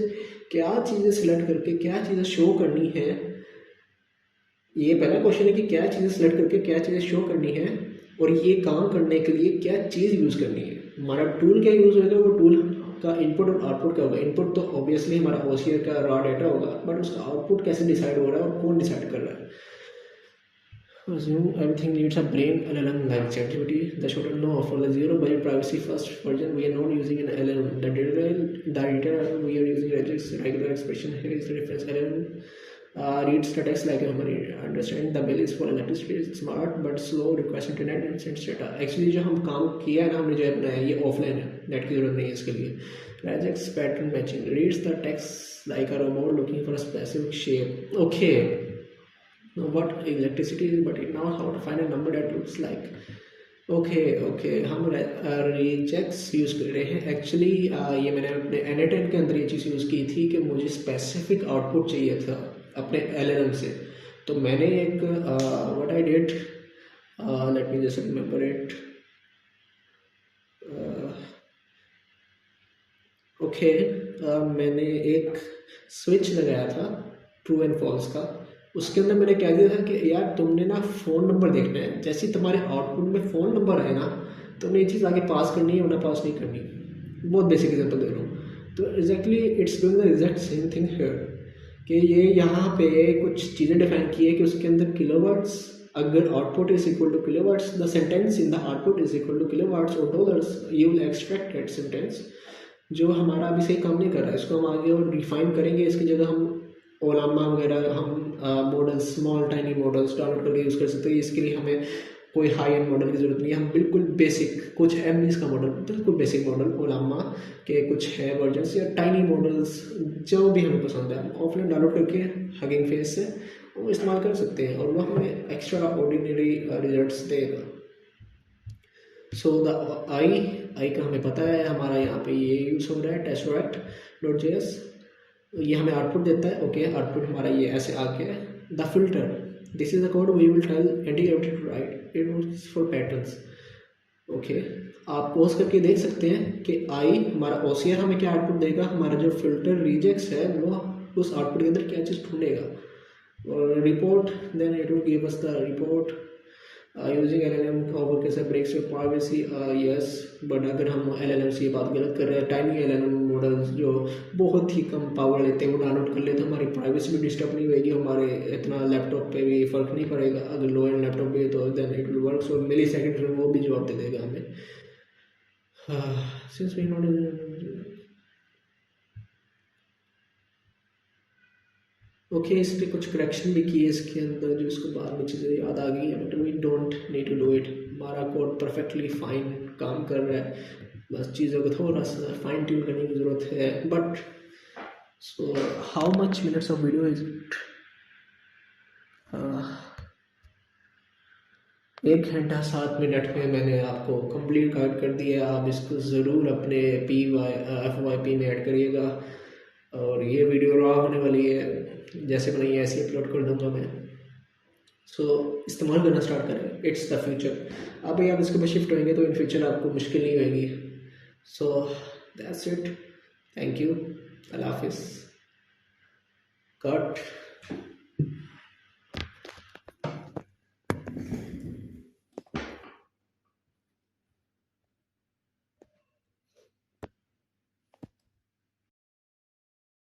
क्या चीज़ें सिलेक्ट करके क्या चीज़ें शो करनी है, ये पहला क्वेश्चन है कि क्या चीज़ें सिलेक्ट करके क्या चीज़ें शो करनी है, और ये काम करने के लिए क्या चीज़ यूज़ करनी है। हमारा टूल क्या यूज़ होगा, वो टूल का इनपुट और आउटपुट क्या होगा। इनपुट तो ऑब्वियसली हमारा OCR का रॉ डाटा होगा, बट उसका आउटपुट कैसे डिसाइड हो रहा है और कौन डिसाइड कर रहा है। Assume everything needs a brain LLM like ChatGPT. The should know for the zero budget privacy first version. We are not using an LLM. The data we are using regex regular expression. Here is the reference LLM. Reads the text like a human. Understand the bill is for electricity. It's smart but slow. Requires internet and sends data. Actually जो हम काम किया है ना, हमने जो अपना है ये ऑफलाइन है, नेट की जरूरत नहीं है इसके लिए। regex pattern matching. Reads the text like a robot looking for a specific shape. Okay. Know what electricity is, but it knows how to find a number that looks like okay okay, हम रिजेक्स यूज़ कर रहे हैं एक्चुअली। ये मैंने अपने एन के अंदर ये चीज़ यूज़ की थी कि मुझे स्पेसिफिक आउटपुट चाहिए था अपने एल से। तो मैंने एक what I did, late me just remember it. Okay, मैंने एक स्विच लगाया था ट्रू एंड फॉल्स का। उसके अंदर मैंने क्या दिया था कि यार तुमने ना फ़ोन नंबर देखना है, जैसे ही तुम्हारे आउटपुट में फ़ोन नंबर आए ना, तुमने ये चीज़ आगे पास करनी है वरना पास नहीं करनी। बहुत बेसिक एग्जांपल दे रहा हूँ। तो exactly it's doing the exact same thing here, कि ये यहाँ पे कुछ चीज़ें डिफाइन की है कि उसके अंदर किलोवाट्स, अगर output is equal to kilowatts, the sentence in the output is equal to kilowatts और dollars, you will extract that sentence. जो हमारा अभी सही काम नहीं कर रहा है, इसको हम आगे और रिफाइन करेंगे। इसकी जगह हम ओलामा वगैरह हम models, small tiny models download करके यूज़ कर सकते हैं। इसके लिए हमें कोई हाई एंड मॉडल की ज़रूरत नहीं है। हम बिल्कुल बेसिक कुछ एमबीज का मॉडल, बिल्कुल बेसिक मॉडल ओलामा के कुछ है वर्जन्स या टाइनी मॉडल्स, जो भी हमें पसंद है, हम ऑफलाइन डाउनलोड करके हगिंग फेस से वो इस्तेमाल कर सकते हैं और वो हमें एक्स्ट्रा ऑर्डिनरी रिजल्ट्स देगा। सो द आई का हमें पता है, हमारा यहाँ पे ये यूज़ हो रहा है test.js। ये हमें आउटपुट देता है। ओके, आउटपुट हमारा ये ऐसे आ गया है। The filter, this is the code we will tell anti to write it for patterns. Okay, आप पोज करके देख सकते हैं कि आई हमारा ओसीआर हमें क्या आउटपुट देगा। हमारा जो फिल्टर रिजेक्ट्स है वो उस आउटपुट के अंदर क्या चीज़ ढूंढेगा। और report, then it will give us the report. Using L L M over कैसे breaks your privacy, yes. But अगर हम एल एल एम से ये बात गलत कर रहे हैं, tiny L L M models जो बहुत ही कम पावर लेते हैं वो डाउनलोड कर लेते हैं, हमारी प्राइवेसी भी डिस्टर्ब नहीं होगी, हमारे इतना लैपटॉप पे भी फ़र्क नहीं पड़ेगा। अगर लो एंड लैपटॉप भी है तो then it will work. So millisecond में वो भी जवाब दे देगा हमें। सिंस वी नॉट ओके, इस पर कुछ करेक्शन भी किए इसके अंदर, जो इसको बाद में चीज़ें याद आ गई हैं, but we don't need to do it. हमारा कोड परफेक्टली फाइन काम कर रहा है, बस चीज़ों को थोड़ा सा फाइन ट्यून करने की ज़रूरत है। But so how much minutes of video is it? 1 घंटा 7 मिनट में मैंने आपको कंप्लीट गाइड कर दिया। आप इसको ज़रूर अपने FYP में ऐड करिएगा। और ये वीडियो रॉ होने वाली है, जैसे बनाई है ऐसे अपलोड कर दूंगा मैं। सो इस्तेमाल करना स्टार्ट करें, इट्स द फ्यूचर। अब आप इसके ऊपर शिफ्ट होंगे तो इन फ्यूचर आपको मुश्किल नहीं होगी। So that's it, thank you, अल्लाह हाफिज़, कट।